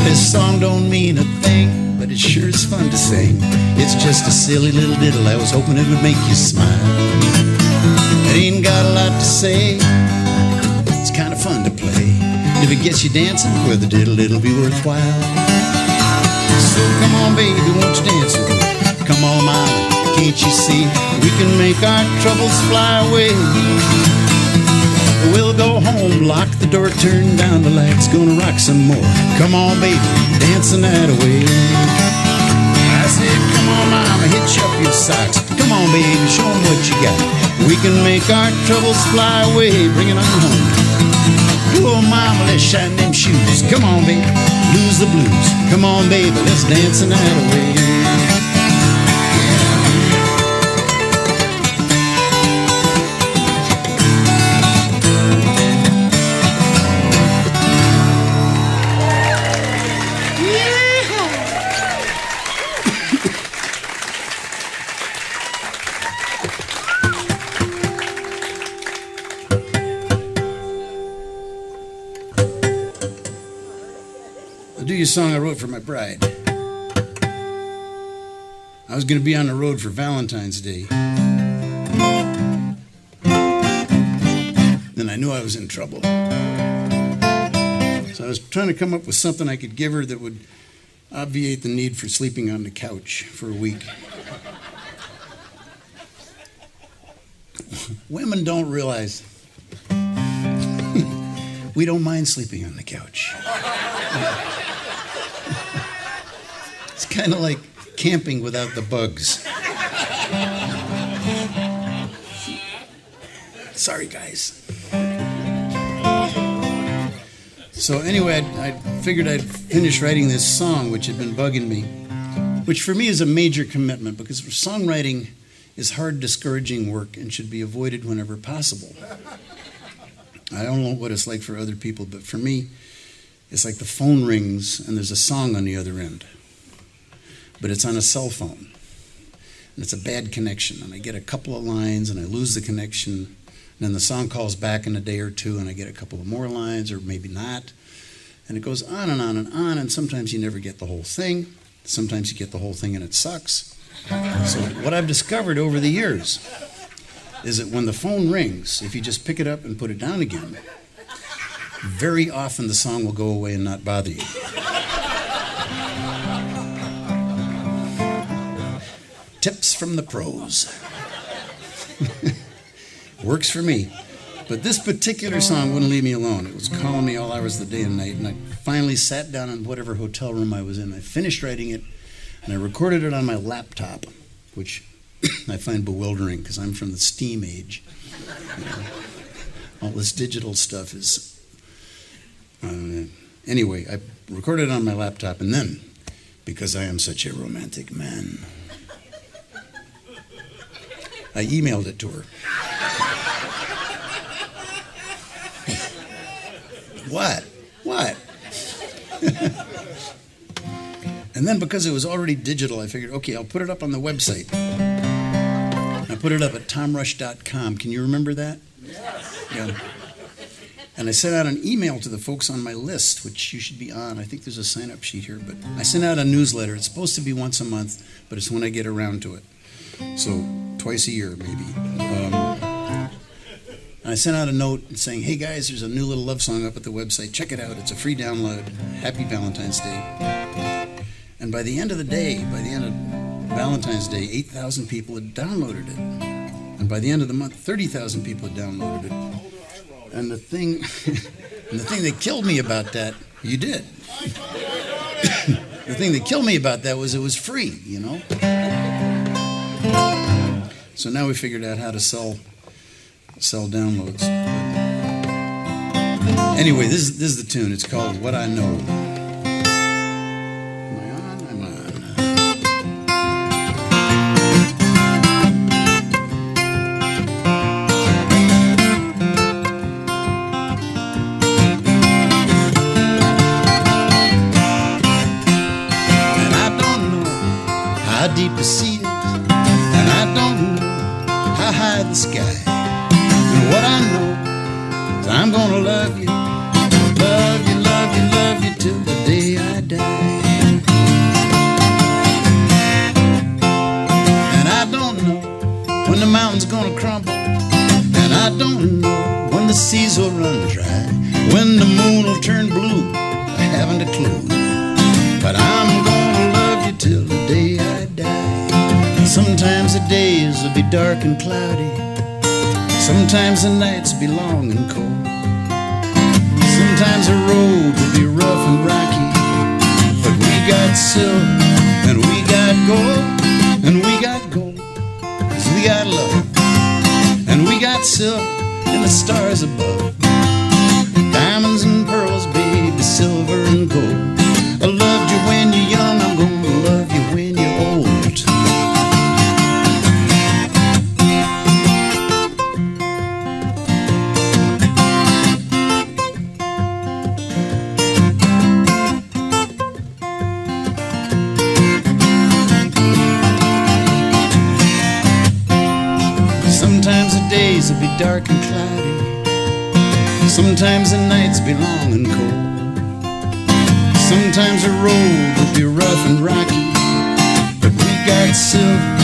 This song don't mean a thing, but it sure is fun to sing. It's just a silly little diddle, I was hoping it would make you smile. It ain't got a lot to say, it's kind of fun to play. If it gets you dancing, well, the diddle, it'll be worthwhile. So come on, baby, won't you dance with me? Come on, mama, can't you see? We can make our troubles fly away. We'll go home, lock the door, turn down the lights, gonna rock some more. Come on, baby, dance the night away. I said, come on, mama, hitch up your socks. Come on, on, baby, show 'em what you got. We can make our troubles fly away, bring it on home. Oh, mama, let's shine them shoes. Come on, baby, lose the blues. Come on, baby, let's dance the night away. I'll do you a song I wrote for my bride. I was going to be on the road for Valentine's Day. Then I knew I was in trouble. So I was trying to come up with something I could give her that would obviate the need for sleeping on the couch for a week. Women don't realize we don't mind sleeping on the couch. It's kind of like camping without the bugs. Sorry, guys. So anyway, I figured I'd finish writing this song, which had been bugging me, which for me is a major commitment because songwriting is hard, discouraging work and should be avoided whenever possible. I don't know what it's like for other people, but for me, it's like the phone rings and there's a song on the other end. But it's on a cell phone. And it's a bad connection. And I get a couple of lines and I lose the connection. And then the song calls back in a day or two and I get a couple of more lines or maybe not. And it goes on and on and on. And sometimes you never get the whole thing. Sometimes you get the whole thing and it sucks. So what I've discovered over the years is that when the phone rings, if you just pick it up and put it down again, very often the song will go away and not bother you. Tips from the pros. Works for me. But this particular song wouldn't leave me alone. It was calling me all hours of the day and night, and I finally sat down in whatever hotel room I was in. I finished writing it, and I recorded it on my laptop, which I find bewildering because I'm from the steam age. You know, all this digital stuff is... Anyway, I recorded it on my laptop, and then, because I am such a romantic man, I emailed it to her. What? And then because it was already digital, I figured, okay, I'll put it up on the website. I put it up at tomrush.com. Can you remember that? Yeah. And I sent out an email to the folks on my list, which you should be on. I think there's a sign-up sheet here, but I sent out a newsletter. It's supposed to be once a month, but it's when I get around to it. So twice a year, maybe. I sent out a note saying, hey guys, there's a new little love song up at the website. Check it out. It's a free download. Happy Valentine's Day. And by the end of the day, by the end of Valentine's Day, 8,000 people had downloaded it. And by the end of the month, 30,000 people had downloaded it. And the thing that killed me about that, you did. The thing that killed me about that was it was free, you know? So now we figured out how to sell downloads. Anyway, this is the tune. It's called What I Know. Am I on? I'm on. And I don't know how deep the sea is, and I don't know how high the sky. What I know is I'm gonna love you, love you, love you, love you till the day I die. And I don't know when the mountain's gonna crumble, and I don't know when the seas will run dry, when the moon will turn blue, I haven't a clue. But I'm gonna love you till the day I die. Sometimes the days will be dark and cloudy, sometimes the nights be long and cold. Sometimes the road will be rough and rocky, but we got silver and we got gold, and we got gold 'cause we stars above. Diamonds and pearls, baby, silver and gold. I loved you when you're young, I'm gonna love you when you're old. Sometimes the days will be dark and cloudy. Sometimes the nights be long and cold. Sometimes the road will be rough and rocky. But we got silver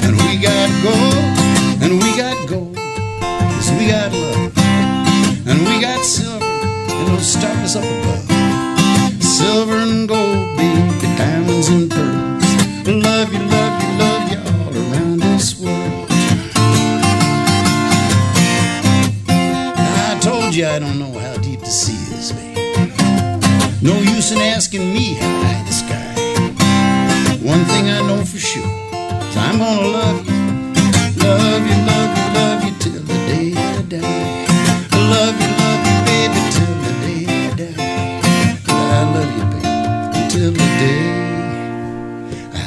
and we got gold. And we got gold 'cause we got love. And we got silver and those stars up above. Silver and gold, baby, diamonds and pearls. Love you, love you, love you all around this world. I told you I don't know how deep the sea is, babe. No use in asking me how high the sky. One thing I know for sure is I'm gonna love you, love you, love you, love you till the day I die. Love you, baby, till the day I die. I love you, baby, until the day I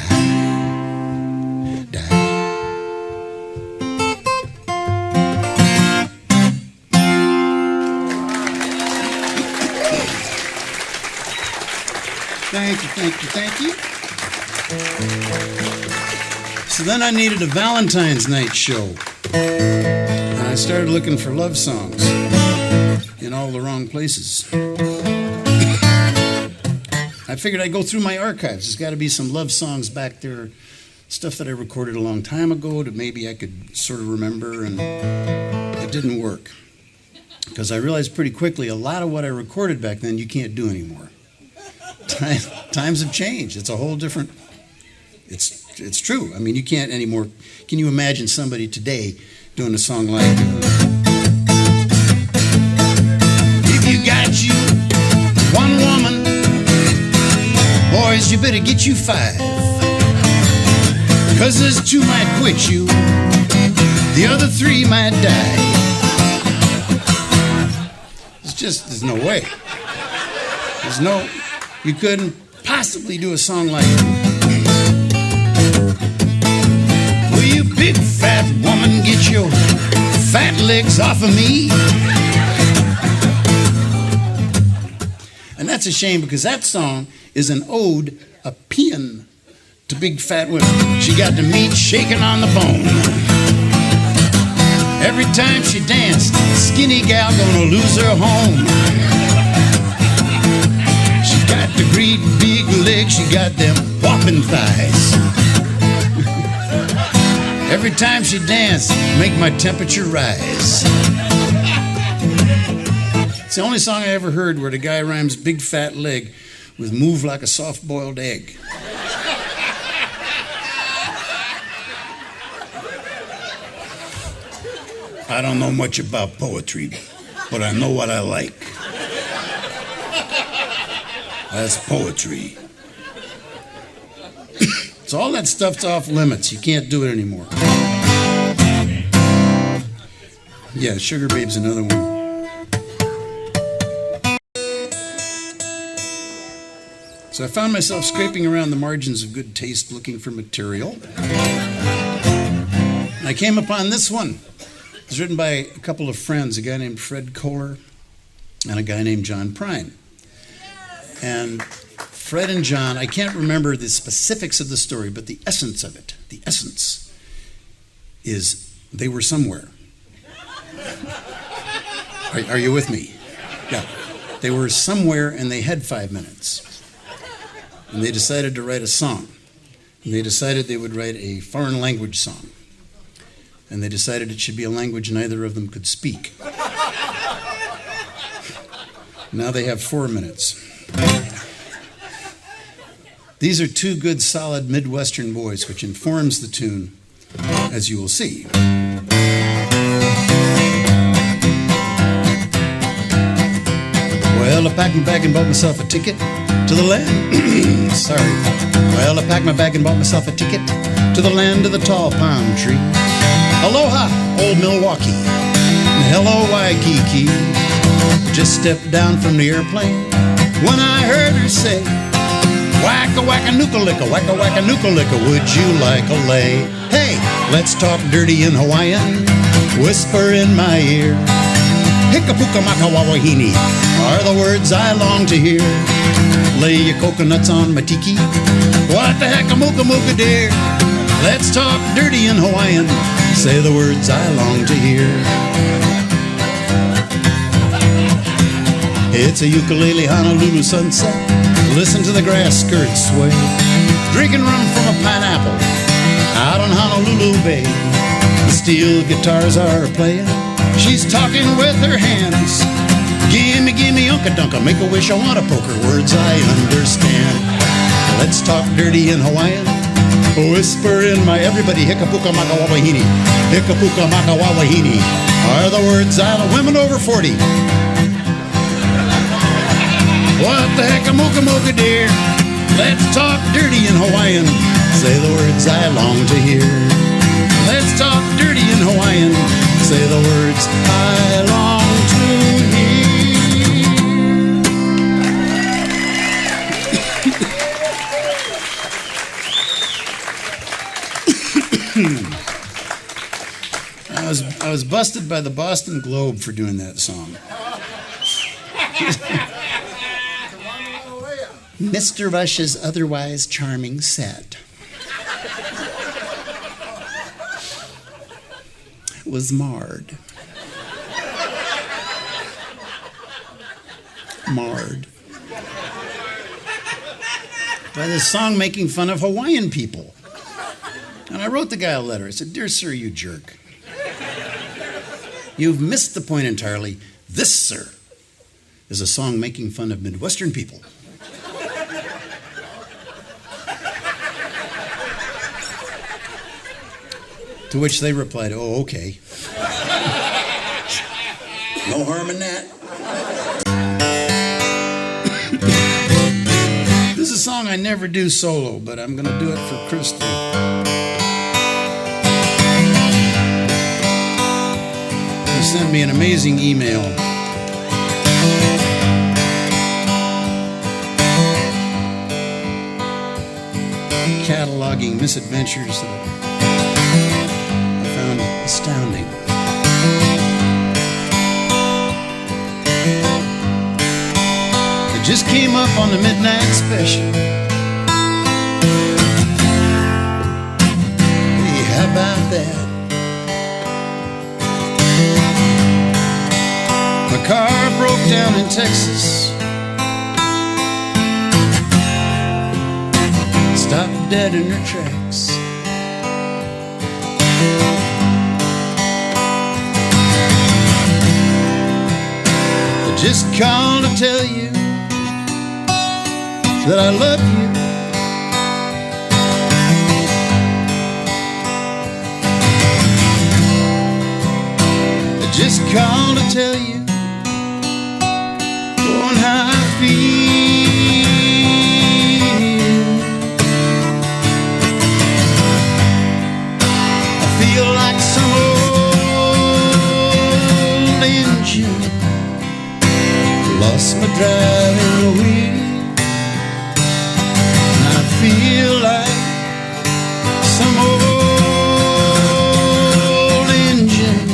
die. Thank you, thank you, thank you. So then I needed a Valentine's night show. And I started looking for love songs in all the wrong places. I figured I'd go through my archives. There's got to be some love songs back there, stuff that I recorded a long time ago that maybe I could sort of remember, and it didn't work. Because I realized pretty quickly a lot of what I recorded back then you can't do anymore. Times have changed. It's a whole different... It's true. I mean, you can't anymore... Can you imagine somebody today doing a song like... If you got you one woman, boys, you better get you 5. 'Cause there's 2 might quit you, the other 3 might die. There's no way. You couldn't possibly do a song like it. Will you big fat woman get your fat legs off of me? And that's a shame because that song is an ode, a paean to big fat women. She got the meat shaking on the bone. Every time she danced, skinny gal gonna lose her home. She got the great big legs, she got them whopping thighs. Every time she danced, make my temperature rise. It's the only song I ever heard where the guy rhymes big fat leg with move like a soft-boiled egg. I don't know much about poetry, but I know what I like. That's poetry. So all that stuff's off limits. You can't do it anymore. Yeah, Sugar Babe's another one. So I found myself scraping around the margins of good taste looking for material. And I came upon this one. It was written by a couple of friends, a guy named Fred Kohler and a guy named John Prine. And Fred and John, I can't remember the specifics of the story, but the essence of it, the essence is they were somewhere. Are you with me? Yeah. They were somewhere and they had 5 minutes. And they decided to write a song. And they decided they would write a foreign language song. And they decided it should be a language neither of them could speak. Now they have 4 minutes. These are 2 good, solid Midwestern boys, which informs the tune, as you will see. Well, I packed my bag and bought myself a ticket to the land. Sorry. Well, I packed my bag and bought myself a ticket to the land of the tall palm tree. Aloha, old Milwaukee. hello Waikiki. Just stepped down from the airplane when I heard her say, wacka wacka nuka-licka, wacka wacka nuka-licka, would you like a lay? Hey, let's talk dirty in Hawaiian, whisper in my ear. Hikapuka maka wawahini are the words I long to hear. Lay your coconuts on my tiki, what the heck a mooka mooka dear. Let's talk dirty in Hawaiian, say the words I long to hear. It's a ukulele Honolulu sunset, listen to the grass skirts sway, drinking rum from a pineapple out on Honolulu Bay. The steel guitars are playing, she's talking with her hands. Gimme, gimme, unka dunka, make a wish, I want to poke her, words I understand. Let's talk dirty in Hawaiian, whisper in my everybody. Hikapuka maka wawahini, hikapuka maka wawahini are the words I love. Women over 40. What the heck a mooka mooka dear. Let's talk dirty in Hawaiian, say the words I long to hear. Let's talk dirty in Hawaiian, say the words I long to hear. I was busted by the Boston Globe for doing that song. Mr. Rush's otherwise charming set was marred. By this song making fun of Hawaiian people. And I wrote the guy a letter. I said, "Dear sir, you jerk. You've missed the point entirely. This, sir, is a song making fun of Midwestern people." To which they replied, "Oh, okay." No harm in that. This is a song I never do solo, but I'm going to do it for Crystal. She sent me an amazing email. Cataloging misadventures that I found astounding. It just came up on the midnight special. Hey, how about that? My car broke down in Texas. Stopped dead in her tracks. I just called to tell you that I love you. I just called to tell you on how I feel. I feel like some old engine lost my driving wheel. I feel like some old engine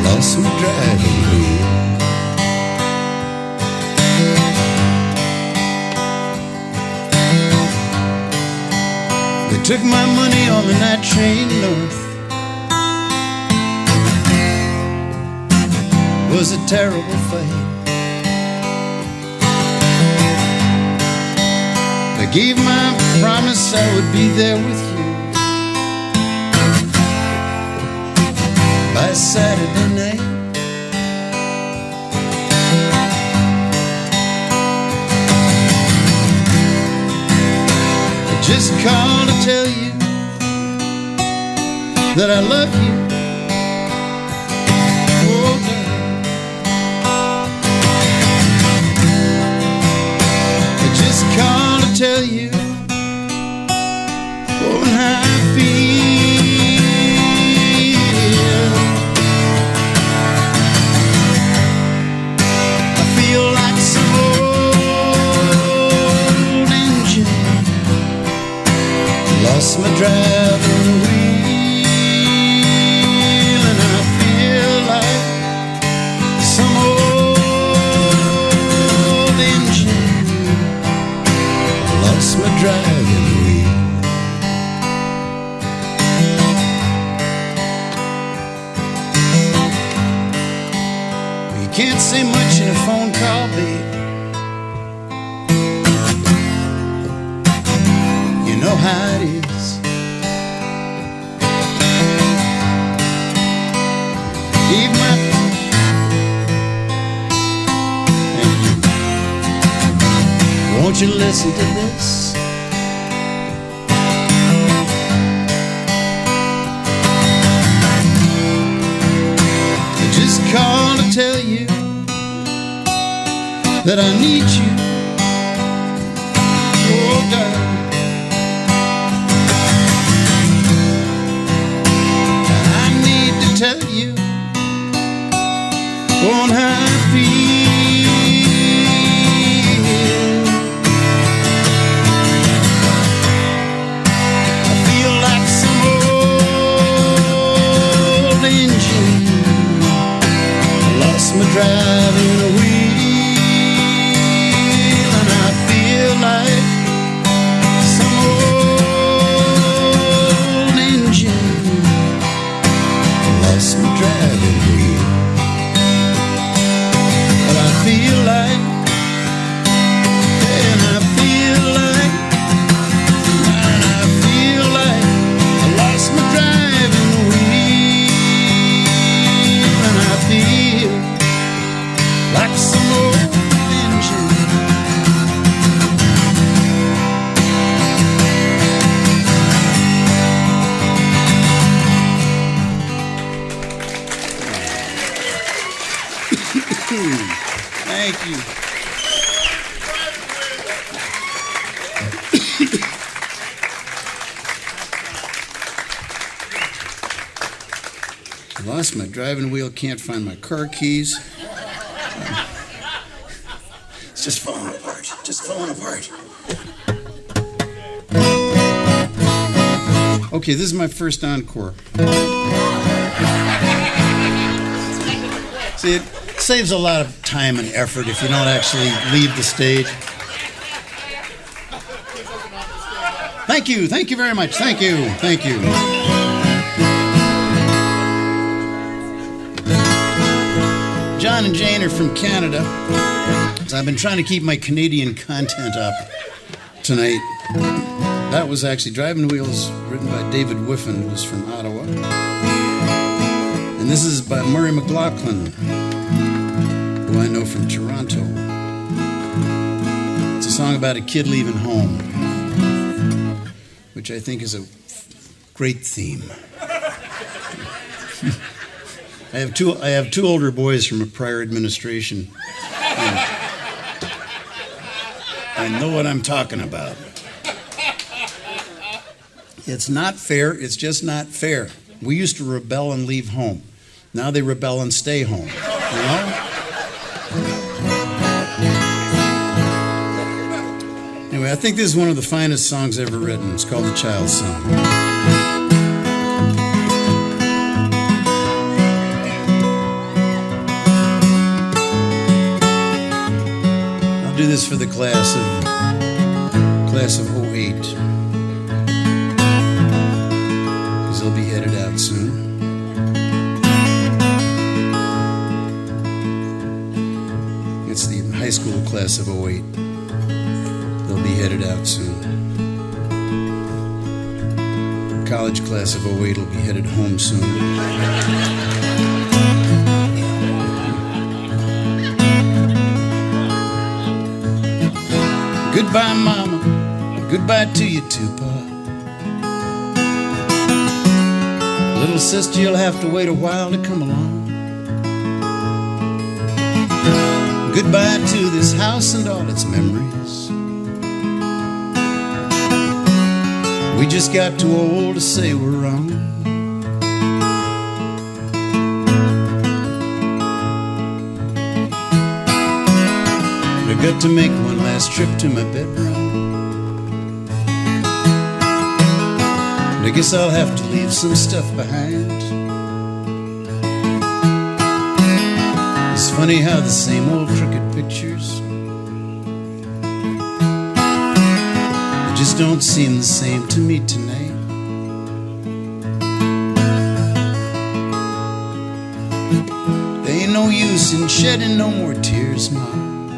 lost my driving wheel. They took my money on the night train north. It was a terrible fight. I gave my promise I would be there with you by Saturday night. I just called to tell you that I love you. Oh, darling. I just called to tell you oh, how I feel. driving wheel. You can't say much in a phone call, babe. You know how it is. Leave my Thank you. Won't you listen to this? I just called to tell you that I need you. Oh, darling. I need to tell you on how I feel. I feel like some old engine. I lost my driving wheel, and I feel like some old engine. I lost my driving wheel. But I feel like, and I feel like, and I feel like I lost my driving wheel, and I feel like some old engine. Thank you. I lost my driving wheel, can't find my car keys. It's just falling apart, just falling apart. Okay, this is my first encore. See, it saves a lot of time and effort if you don't actually leave the stage. Thank you very much, thank you. Jon and Jane are from Canada, so I've been trying to keep my Canadian content up tonight. That was actually Driving Wheels, written by David Whiffen, who's from Ottawa. And this is by Murray McLaughlin, who I know from Toronto. It's a song about a kid leaving home, which I think is a great theme. I have two older boys from a prior administration. I know what I'm talking about. It's not fair. It's just not fair. We used to rebel and leave home. Now they rebel and stay home. You know? Anyway, I think this is one of the finest songs ever written. It's called The Child's Song. I'll do this for the class of 08. Because they'll be headed out soon. It's the high school class of 08. They'll be headed out soon. College class of 08 will be headed home soon. Goodbye, Mama. Goodbye to you too, Pa. Little sister, you'll have to wait a while to come along. Goodbye to this house and all its memories. We just got too old to say we're wrong. But I got to make one last trip to my bedroom. And I guess I'll have to leave some stuff behind. It's funny how the same old crooked pictures, they just Things don't seem the same to me tonight. There ain't no use in shedding no more tears, Mom.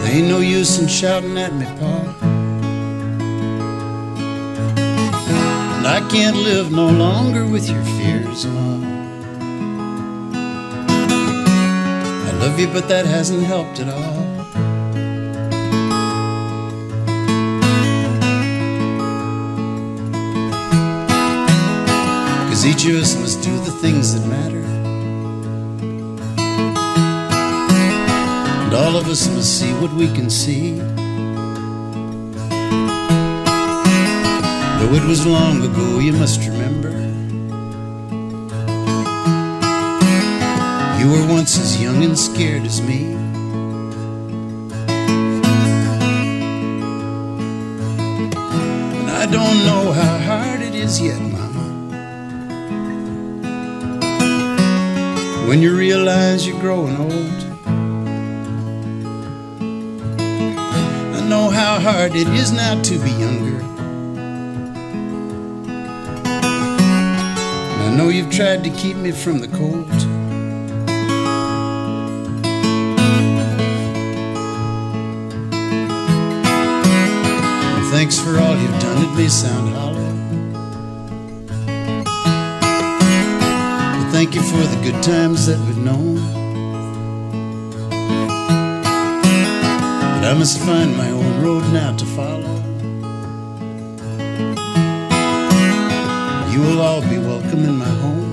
There ain't no use in shouting at me, Pa. And I can't live no longer with your fears, Mom. I love you, but that hasn't helped at all. 'Cause each of us must do the things that matter, and all of us must see what we can see. Though it was long ago, you must remember, you were once as young and scared as me. And I don't know how hard it is yet, Mama, when you realize you're growing old. I know how hard it is now to be younger. And I know you've tried to keep me from the cold. And thanks for all you've done. It may sound hollow, but thank you for the good times that we've known. But I must find my own road now to follow. You will all be welcome in my home.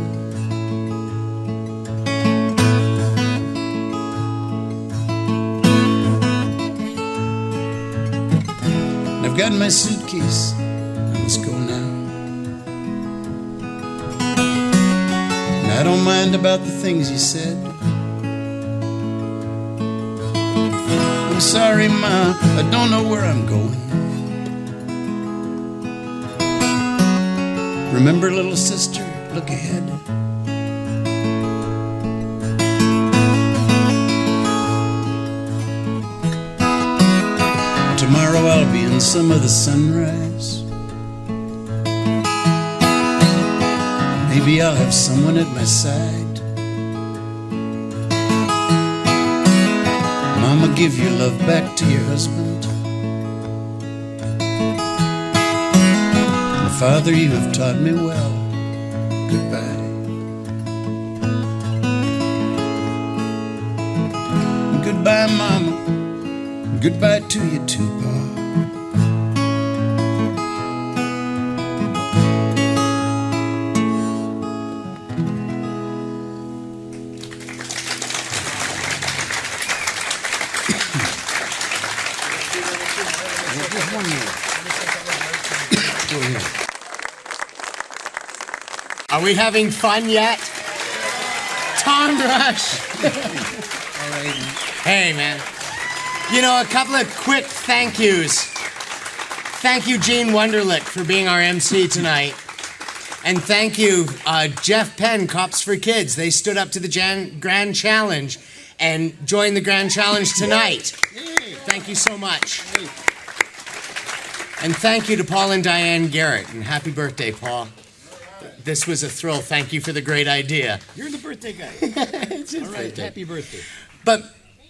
And I've got my suitcase, I must go now. And I don't mind about the things you said. I'm sorry, Ma, I don't know where I'm going. Remember, little sister, look ahead. Tomorrow I'll be in some of the sunrise. Maybe I'll have someone at my side. Mama, give your love back to your husband. Father, you have taught me well. Goodbye. Goodbye, Mama. Goodbye to you too, Pa. Just one minute. Go ahead. Are we having fun yet? Tom Rush. All right. Hey, man. You know, a couple of quick thank yous. Thank you, Gene Wunderlich, for being our MC tonight. And thank you, Jeff Penn, Cops for Kids. They stood up to the Grand Challenge and joined the Grand Challenge tonight. Thank you so much. And thank you to Paul and Diane Garrett. And happy birthday, Paul. This was a thrill. Thank you for the great idea. You're the birthday guy. It's his All right, birthday. happy birthday. But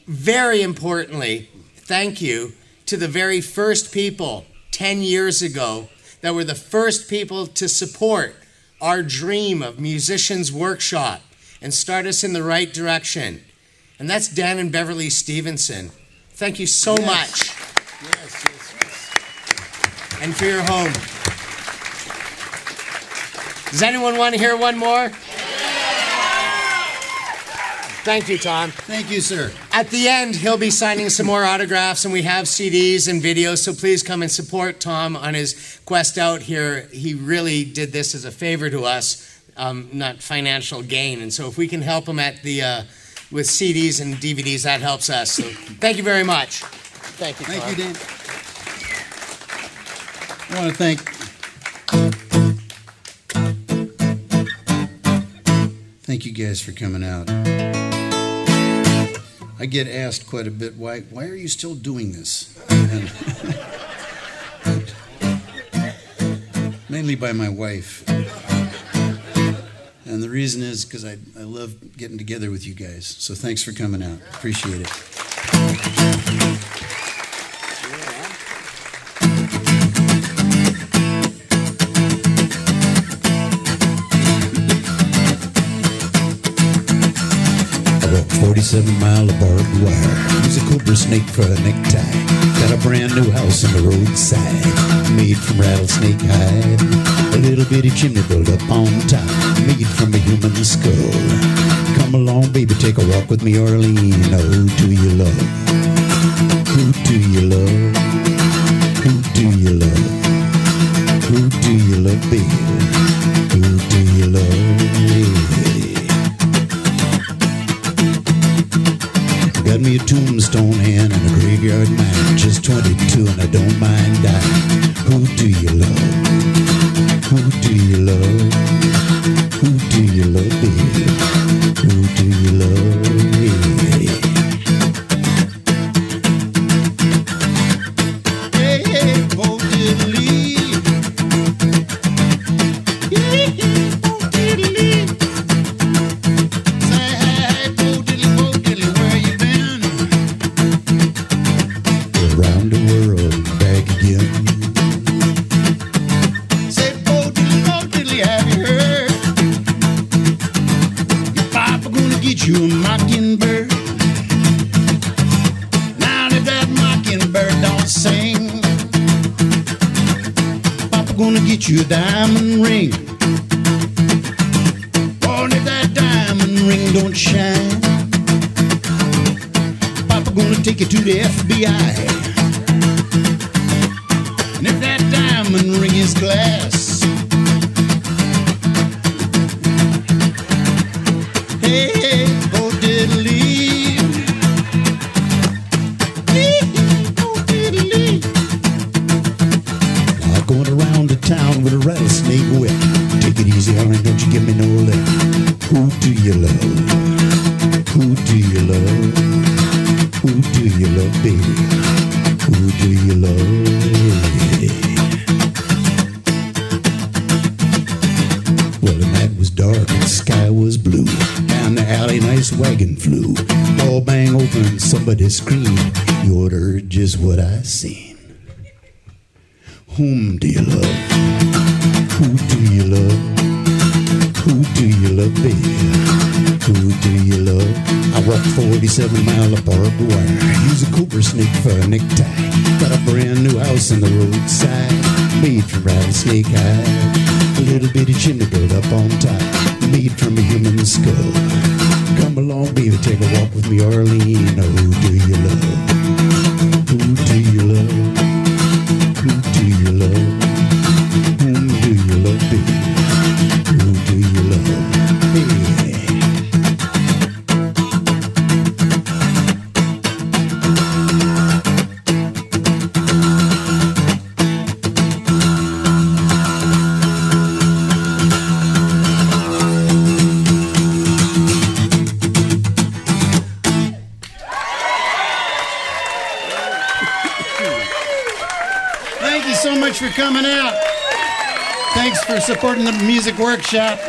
very importantly, thank you to the very first people 10 years ago that were the first people to support our dream of Musicians Workshop and start us in the right direction. And that's Dan and Beverly Stevenson. Thank you so much. Yes. And for your home. Does anyone want to hear one more? Thank you, Tom. Thank you, sir. At the end, he'll be signing some more autographs, and we have CDs and videos, so please come and support Tom on his quest out here. He really did this as a favor to us, not financial gain. And so if we can help him at the with CDs and DVDs, that helps us. So thank you very much. Thank you, Tom. Thank you, Dan. I want to thank you guys for coming out. I get asked quite a bit, why are you still doing this? And mainly by my wife. And the reason is because I love getting together with you guys. So thanks for coming out. Appreciate it. I walked 47 mile of barbed wire. Use a cobra snake for a necktie. Got a brand new house on the roadside, made from rattlesnake hide. A little bitty chimney built up on top, made from a human skull. Come along, baby, take a walk with me, Arlene. Oh, who do you love? Who do you love? Who do you love? Who do you love, baby? Who do you love? Got me a tombstone hand and a graveyard mind. Just 22 and I don't mind dying. Who do you love? Who do you love? Who do you love, baby? Who do you love, baby? Hey, hey, Bo Diddley. Hey, hey, Bo Diddley. Say, hey, Bo Diddley, where you been? Around the world and back again. Say, Bo Diddley, have you heard? Your papa gonna get you a mockingbird. Now if that mockingbird don't sing, papa gonna get you a diamond ring. Oh, if that diamond ring don't shine, papa gonna take you to the FBI. And if that diamond ring is glass, hey, hey, Bo Diddley. Hey, hey, Bo Diddley. I'm going around the town with a rattlesnake whip. Take it easy, Arlen, don't you give me no lip. Who do you love? Who do you love? Who do you love, baby? Who do you love? Well, the night was dark and the sky was blue. Down the alley, nice wagon flew. All bang open, somebody screamed. You ought to heard just what I seen. Whom do you love? Who do you love? Who do you love, baby? Who do you love? I walked 47 mile of barbed wire. Use a cobra snake for a necktie. Got a brand new house on the roadside, made from rattlesnake hide. A little bitty chimney built up on top, made from a human skull. Come along, baby, take a walk with me, Arlene. Oh, who do you love? Who do you love? Who do you love? Whom do you love, baby? Who do you love? Hey. Thank you so much for coming out. Thanks for supporting the music workshop.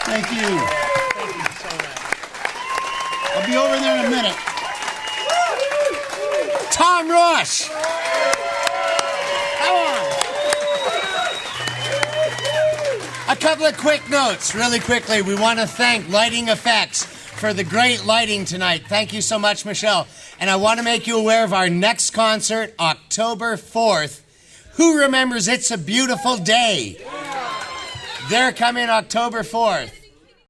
Thank you. I'll be over there in a minute. Tom Rush. Come on. A couple of quick notes, really quickly. We want to thank Lighting Effects for the great lighting tonight. Thank you so much, Michelle. And I want to make you aware of our next concert, October 4th. Who remembers It's a Beautiful Day? They're coming October 4th.